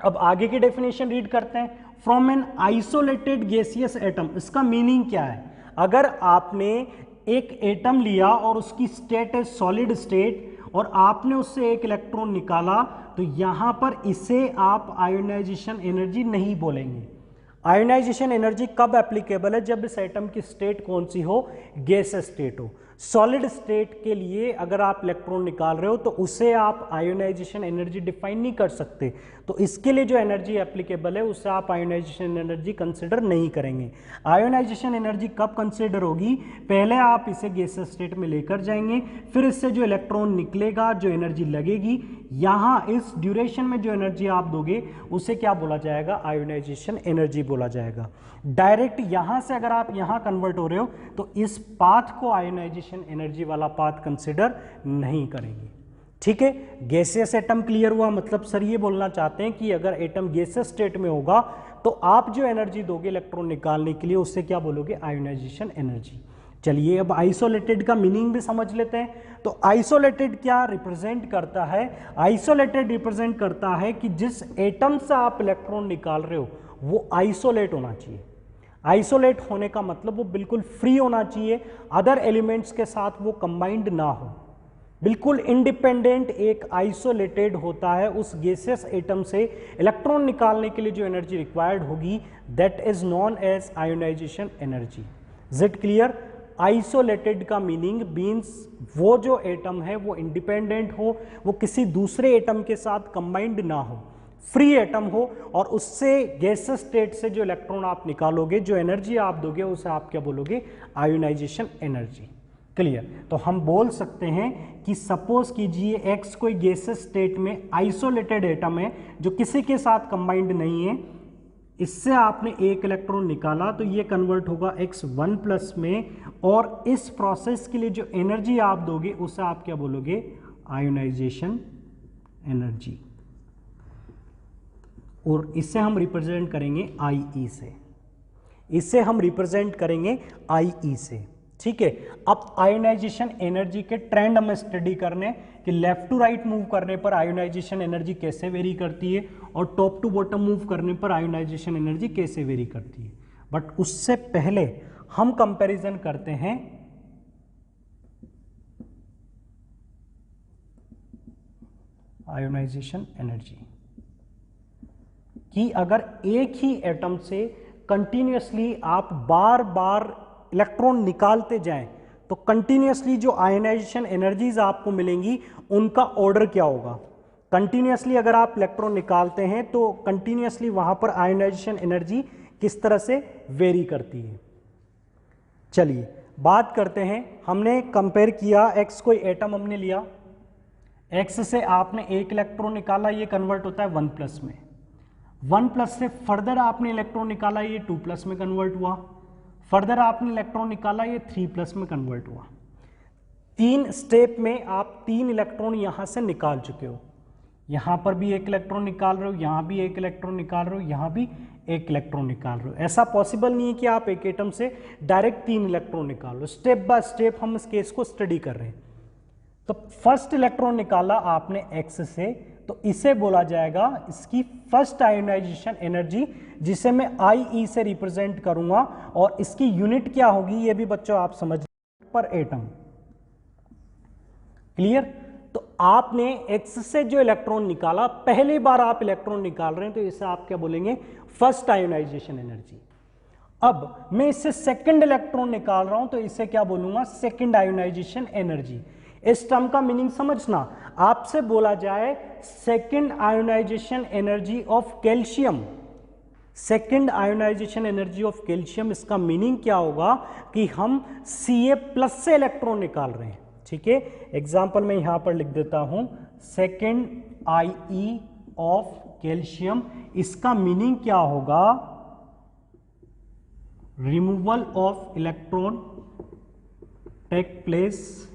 अब आगे की डेफिनेशन रीड करते हैं। From an isolated gaseous atom, इसका मीनिंग क्या है? अगर आपने एक एटम लिया और उसकी स्टेट है सॉलिड स्टेट और आपने उससे एक इलेक्ट्रॉन निकाला, तो यहां पर इसे आप आयोनाइजेशन एनर्जी नहीं बोलेंगे। आयोनाइजेशन एनर्जी कब एप्लीकेबल है? जब इस एटम की स्टेट कौन सी हो? गैस स्टेट हो। सॉलिड स्टेट के लिए अगर आप इलेक्ट्रॉन निकाल रहे हो तो उसे आप आयोनाइजेशन एनर्जी डिफाइन नहीं कर सकते। तो इसके लिए जो एनर्जी एप्लीकेबल है उसे आप आयोनाइजेशन एनर्जी कंसिडर नहीं करेंगे। आयोनाइजेशन एनर्जी कब कंसिडर होगी? पहले आप इसे गैस स्टेट में लेकर जाएंगे, फिर इससे जो इलेक्ट्रॉन निकलेगा, जो एनर्जी लगेगी, यहां इस ड्यूरेशन में जो एनर्जी आप दोगे उसे क्या बोला जाएगा? आयोनाइजेशन एनर्जी बोला जाएगा। डायरेक्ट यहां से अगर आप यहां कन्वर्ट हो रहे हो तो इस पाथ को आयोनाइजेशन एनर्जी वाला पाथ कंसिडर नहीं करेंगे। ठीक है, गैसियस एटम क्लियर हुआ। मतलब सर ये बोलना चाहते हैं कि अगर एटम गैसियस स्टेट में होगा तो आप जो एनर्जी दोगे इलेक्ट्रॉन निकालने के लिए उससे क्या बोलोगे? Ionisation energy. चलिए अब आइसोलेटेड का मीनिंग भी समझ लेते हैं। तो आइसोलेटेड क्या रिप्रेजेंट करता है? आइसोलेटेड रिप्रेजेंट करता है कि जिस एटम से आप इलेक्ट्रॉन निकाल रहे हो वो आइसोलेट होना चाहिए। आइसोलेट होने का मतलब वो बिल्कुल फ्री होना चाहिए, अदर एलिमेंट्स के साथ वो कंबाइंड ना हो, बिल्कुल इंडिपेंडेंट एक आइसोलेटेड होता है। उस गैसियस एटम से इलेक्ट्रॉन निकालने के लिए जो एनर्जी रिक्वायर्ड होगी that is known as ionisation energy. Is it clear? Isolated का मीनिंग मीन्स वो जो एटम है वो इंडिपेंडेंट हो, वो किसी दूसरे एटम के साथ कंबाइंड ना हो, फ्री एटम हो, और उससे गैसियस स्टेट से जो इलेक्ट्रॉन आप निकालोगे, जो एनर्जी आप दोगे उसे आप क्या बोलोगे? Ionisation energy. क्लियर? तो हम बोल सकते हैं कि सपोज कीजिए एक्स कोई गैसियस स्टेट में आइसोलेटेड एटम है जो किसी के साथ कंबाइंड नहीं है, इससे आपने एक इलेक्ट्रॉन निकाला तो ये कन्वर्ट होगा x1 प्लस में, और इस प्रोसेस के लिए जो एनर्जी आप दोगे उसे आप क्या बोलोगे? Ionisation energy. और इससे हम रिप्रेजेंट करेंगे IE से, इससे हम रिप्रेजेंट करेंगे IE से। ठीक है, अब आयोनाइजेशन एनर्जी के ट्रेंड हमें स्टडी करने कि लेफ्ट टू राइट मूव करने पर आयोनाइजेशन एनर्जी कैसे वेरी करती है और टॉप टू बॉटम मूव करने पर आयोनाइजेशन एनर्जी कैसे वेरी करती है। बट उससे पहले हम कंपैरिजन करते हैं आयोनाइजेशन एनर्जी कि अगर एक ही एटम से कंटिन्यूअसली आप बार बार इलेक्ट्रॉन निकालते जाएं तो कंटिन्यूअसली जो आयोनाइजेशन एनर्जीज आपको मिलेंगी उनका ऑर्डर क्या होगा? कंटिन्यूअसली अगर आप इलेक्ट्रॉन निकालते हैं तो कंटिन्यूअसली वहां पर आयोनाइजेशन एनर्जी किस तरह से वेरी करती है। चलिए बात करते हैं, हमने कंपेयर किया, एक्स कोई एटम हमने लिया, एक्स से आपने एक इलेक्ट्रॉन निकाला, ये कन्वर्ट होता है 1 प्लस में, 1 प्लस से फर्दर आपने इलेक्ट्रॉन निकाला, ये 2 प्लस में कन्वर्ट हुआ, फर्दर आपने इलेक्ट्रॉन निकाला, ये 3 प्लस में कन्वर्ट हुआ। 3 स्टेप में आप 3 इलेक्ट्रॉन यहां से निकाल चुके हो। यहां पर भी एक इलेक्ट्रॉन निकाल रहे हो, यहां भी एक इलेक्ट्रॉन निकाल रहे हो, यहां भी एक इलेक्ट्रॉन निकाल रहे हो। ऐसा पॉसिबल नहीं है कि आप एक एटम से डायरेक्ट 3 इलेक्ट्रॉन निकाल लो। स्टेप बाय स्टेप हम इस केस को स्टडी कर रहे हैं। तो फर्स्ट इलेक्ट्रॉन निकाला आपने x से, तो इसे बोला जाएगा इसकी फर्स्ट आयोनाइजेशन एनर्जी, जिसे मैं IE से रिप्रेजेंट करूंगा, और इसकी यूनिट क्या होगी ये भी बच्चों आप समझ, पर एटम। क्लियर? तो आपने x से जो इलेक्ट्रॉन निकाला, पहली बार आप इलेक्ट्रॉन निकाल रहे हैं, तो इसे आप क्या बोलेंगे, फर्स्ट आयोनाइजेशन एनर्जी। अब मैं इससे सेकंड इलेक्ट्रॉन निकाल रहा हूं, तो इसे क्या बोलूंगा, सेकंड आयोनाइजेशन एनर्जी। इस टर्म का मीनिंग समझना, आपसे बोला जाए second ionisation energy of calcium, second ionisation energy of calcium, इसका मीनिंग क्या होगा कि हम Ca+ से इलेक्ट्रॉन निकाल रहे हैं। ठीक है, एग्जांपल मैं यहां पर लिख देता हूं, सेकंड IE ऑफ कैल्शियम, इसका मीनिंग क्या होगा, removal of electron take place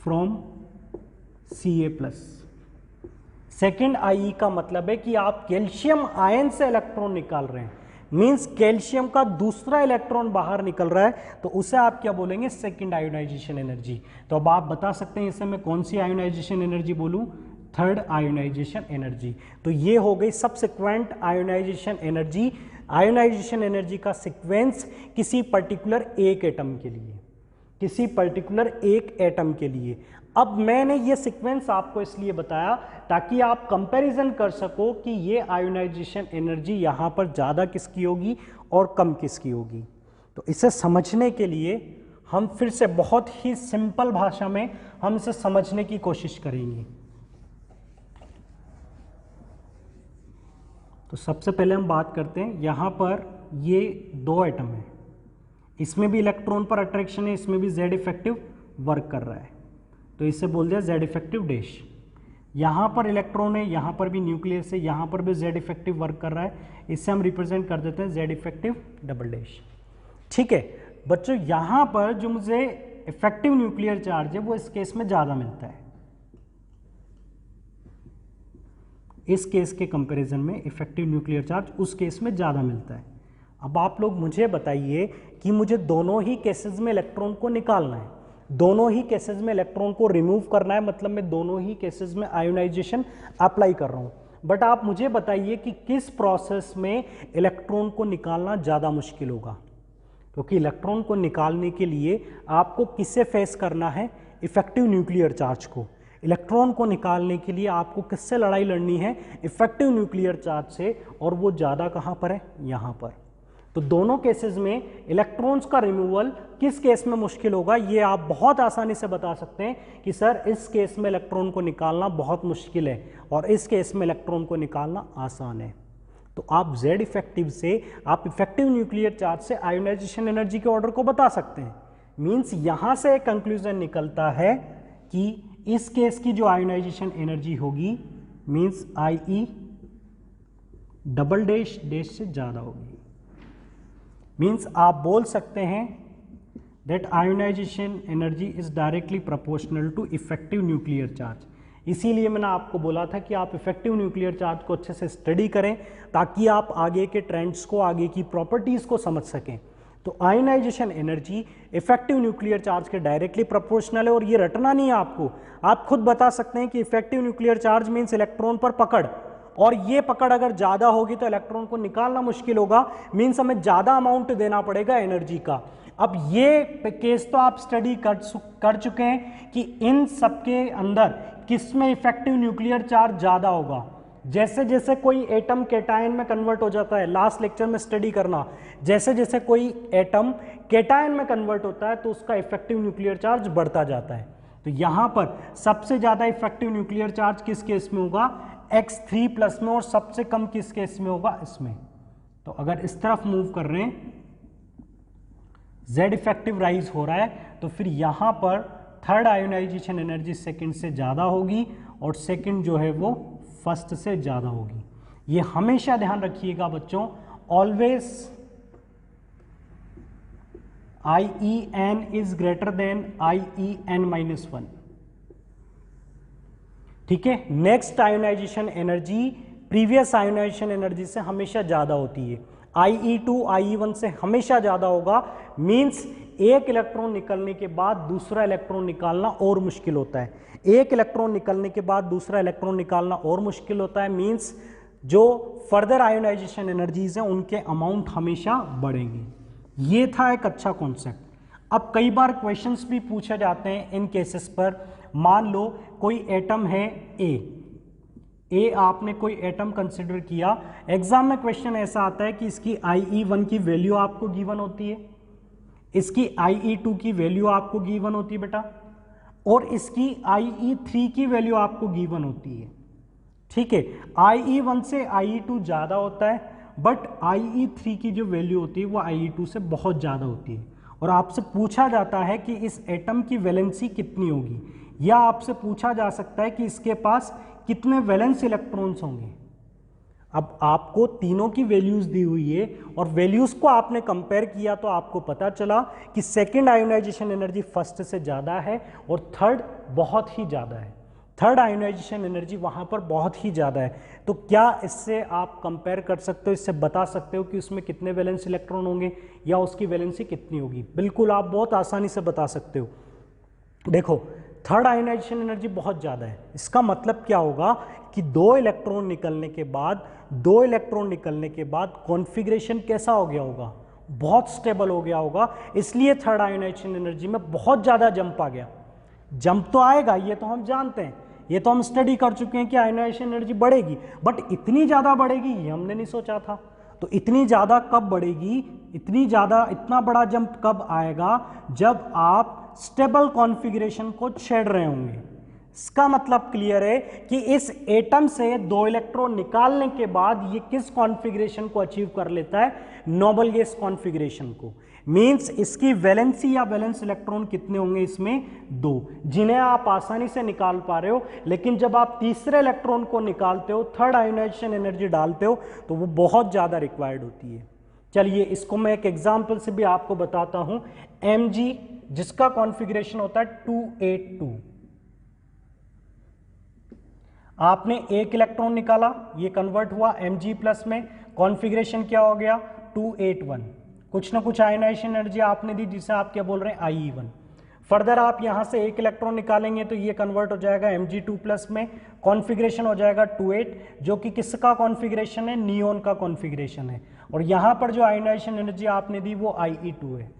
from Ca+। Second IE का मतलब है कि आप कैल्शियम आयन से इलेक्ट्रॉन निकाल रहे हैं, मींस कैल्शियम का दूसरा इलेक्ट्रॉन बाहर निकल रहा है, तो उसे आप क्या बोलेंगे, सेकेंड आयोनाइजेशन एनर्जी। तो अब आप बता सकते हैं इसे मैं कौन सी आयोनाइजेशन एनर्जी बोलूं, थर्ड आयोनाइजेशन एनर्जी। तो ये हो गई subsequent ionisation energy. Ionisation energy का सीक्वेंस किसी पर्टिकुलर एक एटम के लिए, किसी पर्टिकुलर एक एटम के लिए। अब मैंने ये सीक्वेंस आपको इसलिए बताया ताकि आप कंपैरिजन कर सको कि ये आयोनाइजेशन एनर्जी यहाँ पर ज़्यादा किसकी होगी और कम किसकी होगी। तो इसे समझने के लिए हम फिर से बहुत ही सिंपल भाषा में हम इसे समझने की कोशिश करेंगे। तो सबसे पहले हम बात करते हैं, यहाँ पर ये दो एटम है, इसमें भी इलेक्ट्रॉन पर अट्रैक्शन है, इसमें भी Z इफेक्टिव वर्क कर रहा है, तो इसे बोल दिया Z इफेक्टिव डैश। यहाँ पर इलेक्ट्रॉन है, यहाँ पर भी न्यूक्लियस है, यहाँ पर भी Z इफेक्टिव वर्क कर रहा है, इससे हम रिप्रेजेंट कर देते हैं Z इफेक्टिव डबल डैश। ठीक है बच्चों, यहाँ पर जो मुझे इफेक्टिव न्यूक्लियर चार्ज है वो इस केस में ज़्यादा मिलता है, इस केस के कंपैरिजन में इफेक्टिव न्यूक्लियर चार्ज उस केस में ज़्यादा मिलता है। अब आप लोग मुझे बताइए कि मुझे दोनों ही केसेस में इलेक्ट्रॉन को निकालना है, दोनों ही केसेस में इलेक्ट्रॉन को रिमूव करना है, मतलब मैं दोनों ही केसेस में आयोनाइजेशन अप्लाई कर रहा हूँ। बट आप मुझे बताइए कि किस प्रोसेस में इलेक्ट्रॉन को निकालना ज़्यादा मुश्किल होगा, क्योंकि इलेक्ट्रॉन को निकालने के लिए आपको किससे फेस करना है, इफेक्टिव न्यूक्लियर चार्ज को। इलेक्ट्रॉन को निकालने के लिए आपको किससे लड़ाई लड़नी है, इफेक्टिव न्यूक्लियर चार्ज से, और वो ज़्यादा कहाँ पर है, यहाँ पर। तो दोनों केसेस में इलेक्ट्रॉन्स का रिमूवल किस केस में मुश्किल होगा, ये आप बहुत आसानी से बता सकते हैं कि सर इस केस में इलेक्ट्रॉन को निकालना बहुत मुश्किल है और इस केस में इलेक्ट्रॉन को निकालना आसान है। तो आप Z इफेक्टिव से, आप इफेक्टिव न्यूक्लियर चार्ज से आयोनाइजेशन एनर्जी के ऑर्डर को बता सकते हैं। मीन्स यहाँ से एक कंक्लूजन निकलता है कि इस केस की जो आयोनाइजेशन एनर्जी होगी means IE double dash dash से ज़्यादा होगी। मीन्स आप बोल सकते हैं that ionisation energy is directly proportional to effective nuclear charge. इसीलिए मैंने आपको बोला था कि आप इफेक्टिव न्यूक्लियर चार्ज को अच्छे से स्टडी करें ताकि आप आगे के ट्रेंड्स को, आगे की प्रॉपर्टीज़ को समझ सकें। तो ionisation energy effective nuclear charge के डायरेक्टली प्रोपोर्शनल है, और ये रटना नहीं है आपको, आप खुद बता सकते हैं कि effective nuclear charge means electron पर पकड़, और ये पकड़ अगर ज़्यादा होगी तो इलेक्ट्रॉन को निकालना मुश्किल होगा, मीन्स हमें ज़्यादा अमाउंट देना पड़ेगा एनर्जी का। अब ये केस तो आप स्टडी कर चुके हैं कि इन सबके अंदर किस में इफेक्टिव न्यूक्लियर चार्ज ज़्यादा होगा। जैसे जैसे कोई एटम केटायन में कन्वर्ट हो जाता है, लास्ट लेक्चर में स्टडी करना, जैसे जैसे कोई एटम केटायन में कन्वर्ट होता है तो उसका इफेक्टिव न्यूक्लियर चार्ज बढ़ता जाता है। तो यहाँ पर सबसे ज़्यादा इफेक्टिव न्यूक्लियर चार्ज किस केस में होगा, X3+ में, और सबसे कम किस केस में होगा, इसमें। तो अगर इस तरफ मूव कर रहे हैं, Z इफेक्टिव राइज हो रहा है, तो फिर यहाँ पर थर्ड आयोनाइजेशन एनर्जी सेकंड से ज़्यादा होगी और सेकंड जो है वो फर्स्ट से ज़्यादा होगी। ये हमेशा ध्यान रखिएगा बच्चों, always IEN is greater than IEN-1। ठीक है, next ionisation energy previous ionisation energy से हमेशा ज़्यादा होती है, IE2 IE1 से हमेशा ज़्यादा होगा। मीन्स एक इलेक्ट्रॉन निकलने के बाद दूसरा इलेक्ट्रॉन निकालना और मुश्किल होता है। एक इलेक्ट्रॉन निकलने के बाद दूसरा इलेक्ट्रॉन निकालना और मुश्किल होता है, मींस जो फर्दर आयोनाइजेशन एनर्जीज हैं उनके अमाउंट हमेशा बढ़ेंगे। ये था एक अच्छा कॉन्सेप्ट। अब कई बार क्वेश्चंस भी पूछे जाते हैं इन केसेस पर। मान लो कोई एटम है ए, आपने कोई एटम कंसिडर किया, एग्जाम में क्वेश्चन ऐसा आता है कि इसकी IE1 की वैल्यू आपको गिवन होती है, इसकी IE2 की वैल्यू आपको गिवन होती है बेटा, और इसकी IE3 की वैल्यू आपको गिवन होती है। ठीक है, IE1 से IE2 ज़्यादा होता है, बट IE3 की जो वैल्यू होती है वो IE2 से बहुत ज़्यादा होती है। और आपसे पूछा जाता है कि इस एटम की वैलेंसी कितनी होगी, या आपसे पूछा जा सकता है कि इसके पास कितने वैलेंस इलेक्ट्रॉन्स होंगे। अब आपको तीनों की वैल्यूज दी हुई है और वैल्यूज को आपने कंपेयर किया तो आपको पता चला कि सेकेंड आयोनाइजेशन एनर्जी फर्स्ट से ज़्यादा है और थर्ड बहुत ही ज़्यादा है। थर्ड आयोनाइजेशन एनर्जी वहाँ पर बहुत ही ज़्यादा है। तो क्या इससे आप कंपेयर कर सकते हो, इससे बता सकते हो कि उसमें कितने वैलेंस इलेक्ट्रॉन होंगे या उसकी वैलेंसी कितनी होगी? बिल्कुल, आप बहुत आसानी से बता सकते हो। देखो, थर्ड आयोनाइजेशन एनर्जी बहुत ज़्यादा है, इसका मतलब क्या होगा कि दो इलेक्ट्रॉन निकलने के बाद कॉन्फ़िगरेशन कैसा हो गया होगा? बहुत स्टेबल हो गया होगा। इसलिए थर्ड आयोनाइजेशन एनर्जी में बहुत ज़्यादा जंप आ गया। जंप तो आएगा, ये तो हम जानते हैं, ये तो हम स्टडी कर चुके हैं कि आयोनाइजेशन एनर्जी बढ़ेगी, बट इतनी ज़्यादा बढ़ेगी ये हमने नहीं सोचा था। तो इतनी ज़्यादा कब बढ़ेगी, इतना बड़ा जंप कब आएगा? जब आप स्टेबल कॉन्फ़िगरेशन को छेड़ रहे होंगे। इसका मतलब क्लियर है कि इस एटम से दो इलेक्ट्रॉन निकालने के बाद ये किस कॉन्फ़िगरेशन को अचीव कर लेता है? नोबल गैस कॉन्फ़िगरेशन को। मींस इसकी वैलेंसी या वैलेंस इलेक्ट्रॉन कितने होंगे? इसमें 2, जिन्हें आप आसानी से निकाल पा रहे हो। लेकिन जब आप तीसरे इलेक्ट्रॉन को निकालते हो, थर्ड आयोनाइजेशन एनर्जी डालते हो, तो वो बहुत ज़्यादा रिक्वायर्ड होती है। चलिए, इसको मैं एक एग्जाम्पल से भी आपको बताता हूं। Mg, जिसका कॉन्फ़िगरेशन होता है 282, आपने एक इलेक्ट्रॉन निकाला, ये कन्वर्ट हुआ Mg+ में, कॉन्फ़िगरेशन क्या हो गया? 281। कुछ ना कुछ आयोनाइजेशन एनर्जी आपने दी जिसे आप क्या बोल रहे हैं? IE1। फर्दर आप यहां से एक इलेक्ट्रॉन निकालेंगे तो ये कन्वर्ट हो जाएगा Mg2+ में, कॉन्फ़िगरेशन हो जाएगा 28, जो कि किसका कॉन्फ़िगरेशन है? नियोन का कॉन्फ़िगरेशन है। और यहां पर जो आयोनाइजेशन एनर्जी आपने दी वो IE2 है।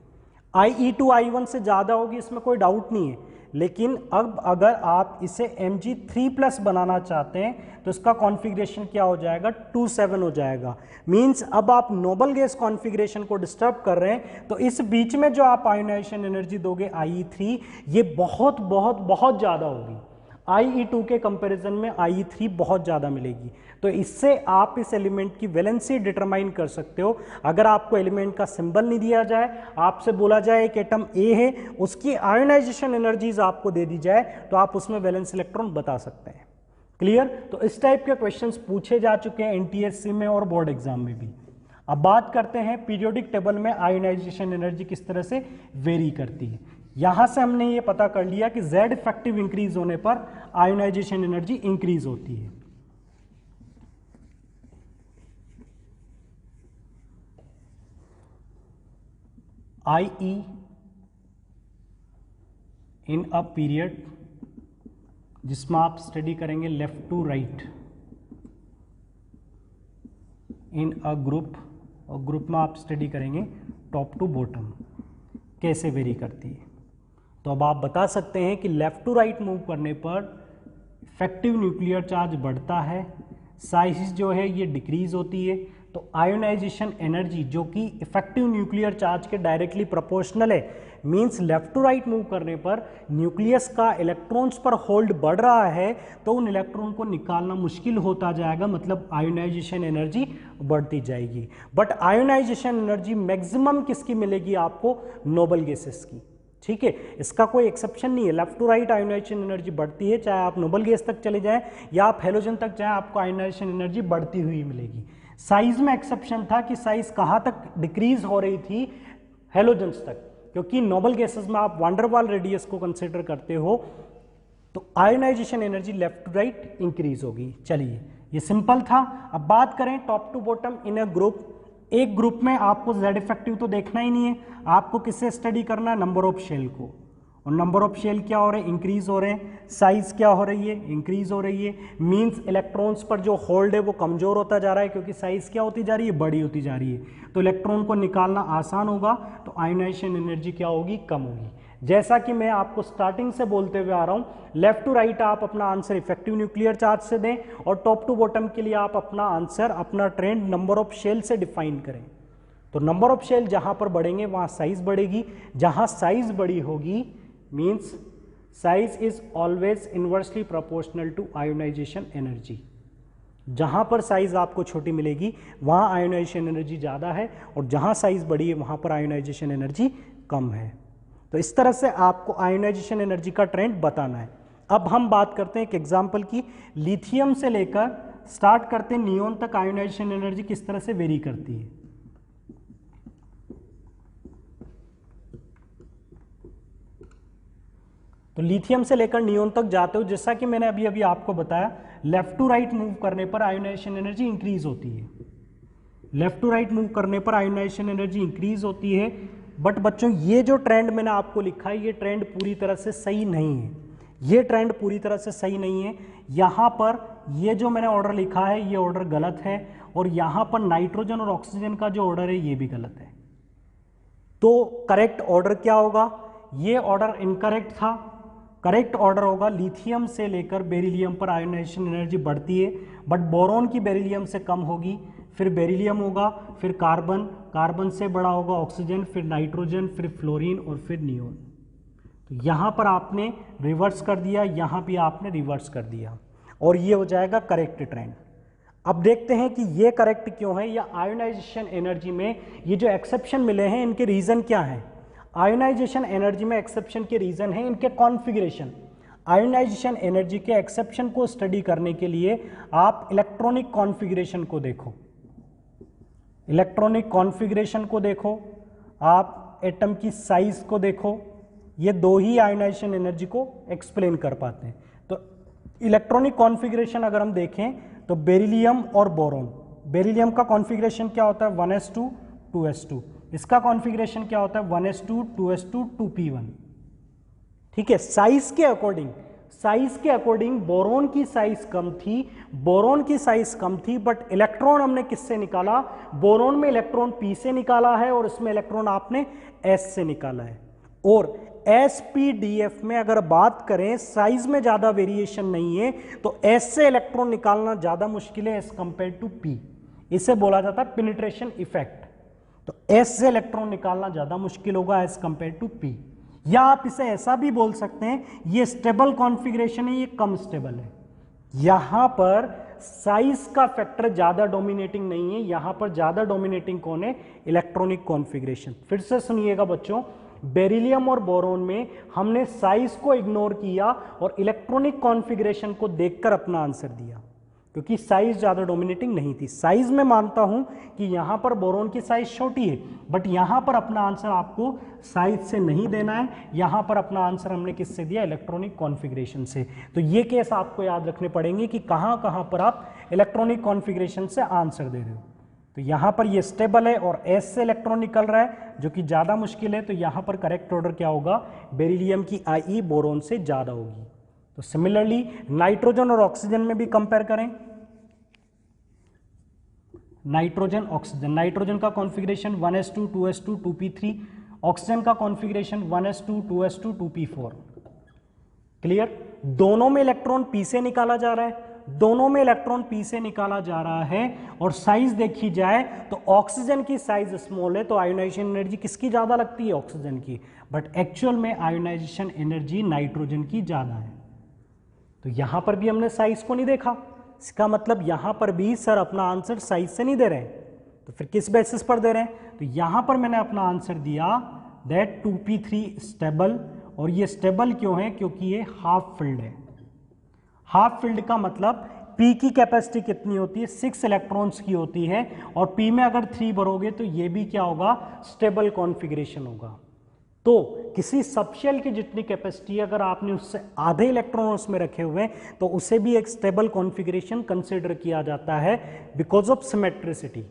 IE2 I1 से ज़्यादा होगी, इसमें कोई डाउट नहीं है। लेकिन अब अगर आप इसे Mg3+ बनाना चाहते हैं तो इसका कॉन्फ़िगरेशन क्या हो जाएगा? 27 हो जाएगा। मींस अब आप नोबल गैस कॉन्फ़िगरेशन को डिस्टर्ब कर रहे हैं, तो इस बीच में जो आप आयोनाइजेशन एनर्जी दोगे IE3, ये बहुत बहुत बहुत ज़्यादा होगी। IE2 के कंपैरिजन में IE3 बहुत ज़्यादा मिलेगी। तो इससे आप इस एलिमेंट की वैलेंसी डिटरमाइन कर सकते हो। अगर आपको एलिमेंट का सिंबल नहीं दिया जाए, आपसे बोला जाए एक एटम A है, उसकी आयोनाइजेशन एनर्जीज आपको दे दी जाए, तो आप उसमें वैलेंस इलेक्ट्रॉन बता सकते हैं। क्लियर? तो इस टाइप के क्वेश्चंस पूछे जा चुके हैं NTSC में और बोर्ड एग्जाम में भी। अब बात करते हैं पीरियोडिक टेबल में आयोनाइजेशन एनर्जी किस तरह से वेरी करती है। यहां से हमने ये पता कर लिया कि Z इफेक्टिव इंक्रीज होने पर आयोनाइजेशन एनर्जी इंक्रीज होती है। IE इन अ पीरियड, जिसमें आप स्टडी करेंगे left to right in a group, और ग्रुप में आप स्टडी करेंगे टॉप टू बॉटम, कैसे वेरी करती है। तो अब आप बता सकते हैं कि लेफ्ट टू राइट मूव करने पर इफेक्टिव न्यूक्लियर चार्ज बढ़ता है, साइज जो है ये डिक्रीज होती है। तो आयोनाइजेशन एनर्जी जो कि इफेक्टिव न्यूक्लियर चार्ज के डायरेक्टली प्रोपोर्शनल है, means left to right move करने पर न्यूक्लियस का इलेक्ट्रॉन्स पर होल्ड बढ़ रहा है, तो उन इलेक्ट्रॉन को निकालना मुश्किल होता जाएगा, मतलब आयोनाइजेशन एनर्जी बढ़ती जाएगी। बट आयोनाइजेशन एनर्जी मैक्सिमम किसकी मिलेगी आपको? नोबल गैसेस की। ठीक है, इसका कोई एक्सेप्शन नहीं है। Left to right ionisation energy बढ़ती है, चाहे आप नोबल गैस तक चले जाएं या आप हेलोजन तक जाएं, आपको आयोनाइजेशन एनर्जी बढ़ती हुई मिलेगी। साइज में एक्सेप्शन था कि साइज कहाँ तक डिक्रीज हो रही थी? हेलोजन्स तक, क्योंकि नोबल गैसेस में आप वान डेर वाल रेडियस को कंसिडर करते हो, तो ionisation energy left to right increase होगी। चलिए, ये सिंपल था। अब बात करें top to bottom in a group, एक ग्रुप में आपको Z इफेक्टिव तो देखना ही नहीं है, आपको किससे स्टडी करना है, नंबर ऑफ शेल को। और नंबर ऑफ शेल क्या हो रहे हैं, इंक्रीज हो रहे हैं, साइज क्या हो रही है, इंक्रीज हो रही है, मींस इलेक्ट्रॉन्स पर जो होल्ड है वो कमजोर होता जा रहा है क्योंकि साइज क्या होती जा रही है, बड़ी होती जा रही है। तो इलेक्ट्रॉन को निकालना आसान होगा, तो आयोनाइजेशन एनर्जी क्या होगी, कम होगी। जैसा कि मैं आपको स्टार्टिंग से बोलते हुए आ रहा हूं, लेफ्ट टू राइट आप अपना आंसर इफेक्टिव न्यूक्लियर चार्ज से दें और टॉप टू बॉटम के लिए आप अपना आंसर, अपना ट्रेंड नंबर ऑफ शेल से डिफाइन करें। तो नंबर ऑफ शेल जहां पर बढ़ेंगे वहां साइज बढ़ेगी, जहां साइज बड़ी होगी means size is always inversely proportional to ionisation energy. जहां पर साइज आपको छोटी मिलेगी वहां आयोनाइजेशन एनर्जी ज़्यादा है, और जहां साइज बड़ी है वहां पर आयोनाइजेशन एनर्जी कम है। तो इस तरह से आपको आयोनाइजेशन एनर्जी का ट्रेंड बताना है। अब हम बात करते हैं एक एग्जांपल की, लिथियम से लेकर स्टार्ट करते हैं नियोन तक आयोनाइजेशन एनर्जी किस तरह से वेरी करती है। तो लिथियम से लेकर नियोन तक जाते हो, जैसा कि मैंने अभी अभी आपको बताया, लेफ्ट टू राइट मूव करने पर आयोनाइजेशन एनर्जी इंक्रीज होती है। लेफ्ट टू राइट मूव करने पर आयोनाइजेशन एनर्जी इंक्रीज होती है। बट बच्चों ये जो ट्रेंड मैंने आपको लिखा है ये ट्रेंड पूरी तरह से सही नहीं है, ये ट्रेंड पूरी तरह से सही नहीं है। यहाँ पर ये जो मैंने ऑर्डर लिखा है ये ऑर्डर गलत है, और यहाँ पर नाइट्रोजन और ऑक्सीजन का जो ऑर्डर है ये भी गलत है। तो करेक्ट ऑर्डर क्या होगा, ये ऑर्डर इनकरेक्ट था। करेक्ट ऑर्डर होगा लिथियम से लेकर बेरिलियम पर आयोनाइजेशन एनर्जी बढ़ती है, बट बोरॉन की बेरिलियम से कम होगी, फिर बेरिलियम होगा, फिर कार्बन, कार्बन से बड़ा होगा ऑक्सीजन, फिर नाइट्रोजन, फिर फ्लोरीन और फिर नियोन। तो यहाँ पर आपने रिवर्स कर दिया, यहाँ भी आपने रिवर्स कर दिया, और ये हो जाएगा करेक्ट ट्रेंड। अब देखते हैं कि ये करेक्ट क्यों है, या आयोनाइजेशन एनर्जी में ये जो एक्सेप्शन मिले हैं इनके रीज़न क्या हैं। आयोनाइजेशन एनर्जी में एक्सेप्शन के रीज़न हैं इनके कॉन्फ़िगरेशन। आयोनाइजेशन एनर्जी के एक्सेप्शन को स्टडी करने के लिए आप इलेक्ट्रॉनिक कॉन्फ़िगरेशन को देखो, इलेक्ट्रॉनिक कॉन्फ़िगरेशन को देखो, आप एटम की साइज को देखो, ये दो ही आयोनाइजेशन एनर्जी को एक्सप्लेन कर पाते हैं। तो इलेक्ट्रॉनिक कॉन्फ़िगरेशन अगर हम देखें तो बेरिलियम और बोरॉन, बेरिलियम का कॉन्फ़िगरेशन क्या होता है 1s2 2s2, इसका कॉन्फ़िगरेशन क्या होता है 1s2 2s2 2p1। ठीक है, साइज के अकॉर्डिंग, साइज के अकॉर्डिंग बोरॉन की साइज कम थी, बोरॉन की साइज कम थी, बट इलेक्ट्रॉन हमने किससे निकाला, बोरॉन में इलेक्ट्रॉन p से निकाला है और इसमें इलेक्ट्रॉन आपने s से निकाला है। और SPDF में अगर बात करें साइज में ज्यादा वेरिएशन नहीं है, तो S से इलेक्ट्रॉन निकालना ज्यादा मुश्किल है एज कंपेयर टू P। इसे बोला जाता है पेनिट्रेशन इफेक्ट। तो S से इलेक्ट्रॉन निकालना ज्यादा मुश्किल होगा एज कंपेयर टू P। या आप इसे ऐसा भी बोल सकते हैं ये स्टेबल कॉन्फ़िगरेशन है, ये कम स्टेबल है। यहां पर साइज का फैक्टर ज्यादा डोमिनेटिंग नहीं है, यहां पर ज्यादा डोमिनेटिंग कौन है, इलेक्ट्रॉनिक कॉन्फ़िगरेशन। फिर से सुनिएगा बच्चों, बेरिलियम और बोरॉन में हमने साइज को इग्नोर किया और इलेक्ट्रॉनिक कॉन्फ़िगरेशन को देखकर अपना आंसर दिया, क्योंकि साइज ज्यादा डोमिनेटिंग नहीं थी। साइज में मानता हूं कि यहां पर बोरॉन की साइज छोटी है, बट यहां पर अपना आंसर आपको साइज से नहीं देना है, यहां पर अपना आंसर हमने किससे दिया, इलेक्ट्रॉनिक कॉन्फ़िगरेशन से। तो ये केस आपको याद रखने पड़ेंगे कि कहां कहां पर आप इलेक्ट्रॉनिक कॉन्फ़िगरेशन से आंसर दे रहे हो। तो यहां पर ये स्टेबल है और S से इलेक्ट्रॉन निकल रहा है जो कि ज्यादा मुश्किल है, तो यहां पर करेक्ट ऑर्डर क्या होगा, बेरिलियम की IE बोरॉन से ज्यादा होगी। तो सिमिलरली नाइट्रोजन और ऑक्सीजन में भी कंपेयर करें, नाइट्रोजन ऑक्सीजन, नाइट्रोजन का configuration 1s2 2s2 2p3, oxygen का configuration 1s2 2s2 2p4। Clear, दोनों में इलेक्ट्रॉन P से निकाला जा रहा है, दोनों में इलेक्ट्रॉन P से निकाला जा रहा है, और साइज देखी जाए तो ऑक्सीजन की साइज स्मॉल है, तो आयोनाइजेशन एनर्जी किसकी ज्यादा लगती है, ऑक्सीजन की। बट एक्चुअल में आयोनाइजेशन एनर्जी नाइट्रोजन की ज्यादा है। तो यहां पर भी हमने साइज को नहीं देखा, इसका मतलब यहां पर भी सर अपना आंसर साइज से नहीं दे रहे हैं, तो फिर किस बेसिस पर दे रहे हैं। तो यहां पर मैंने अपना आंसर दिया दैट 2p3 स्टेबल, और ये स्टेबल क्यों है, क्योंकि ये हाफ फिल्ड है। हाफ फील्ड का मतलब P की कैपेसिटी कितनी होती है, 6 इलेक्ट्रॉन्स की होती है, और P में अगर 3 भरोगे तो ये भी क्या होगा, स्टेबल कॉन्फ़िगरेशन होगा। तो किसी सबशेल की जितनी कैपेसिटी अगर आपने उससे आधे इलेक्ट्रॉन उसमें रखे हुए हैं तो उसे भी एक स्टेबल कॉन्फ़िगरेशन कंसिडर किया जाता है बिकॉज ऑफ सिमेट्रिसिटी।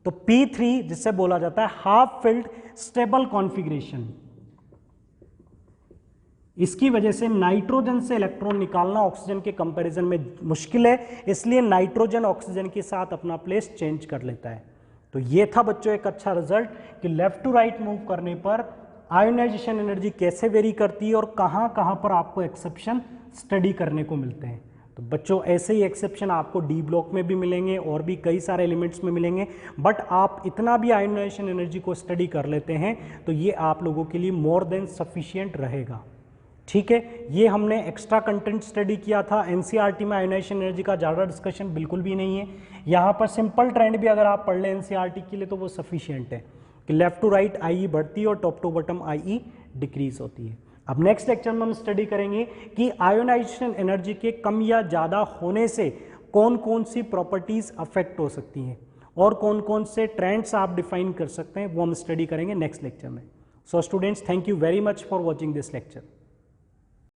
तो P3 जिससे बोला जाता है हाफ फिल्ड स्टेबल कॉन्फ़िगरेशन। इसकी वजह से नाइट्रोजन से इलेक्ट्रॉन निकालना ऑक्सीजन के कंपैरिजन में मुश्किल है, इसलिए नाइट्रोजन ऑक्सीजन के साथ अपना प्लेस चेंज कर लेता है। तो ये था बच्चों एक अच्छा रिजल्ट कि लेफ्ट टू राइट मूव करने पर आयोनाइजेशन एनर्जी कैसे वेरी करती है और कहाँ कहाँ पर आपको एक्सेप्शन स्टडी करने को मिलते हैं। तो बच्चों ऐसे ही एक्सेप्शन आपको डी ब्लॉक में भी मिलेंगे और भी कई सारे एलिमेंट्स में मिलेंगे, बट आप इतना भी आयोनाइजेशन एनर्जी को स्टडी कर लेते हैं तो ये आप लोगों के लिए मोर देन सफिशिएंट रहेगा। ठीक है, ये हमने एक्स्ट्रा कंटेंट स्टडी किया था। एनसीईआरटी में आयोनाइजेशन एनर्जी का ज़्यादा डिस्कशन बिल्कुल भी नहीं है। यहाँ पर सिंपल ट्रेंड भी अगर आप पढ़ लें एनसीईआरटी के लिए तो वो सफिशिएंट है कि लेफ्ट टू राइट आई बढ़ती है और top to bottom I decrease होती है। अब नेक्स्ट लेक्चर में हम स्टडी करेंगे कि आयोनाइजेशन एनर्जी के कम या ज़्यादा होने से कौन कौन सी प्रॉपर्टीज़ अफेक्ट हो सकती हैं और कौन कौन से ट्रेंड्स आप डिफाइन कर सकते हैं, वो हम स्टडी करेंगे नेक्स्ट लेक्चर में। So students, thank you very much for watching this lecture.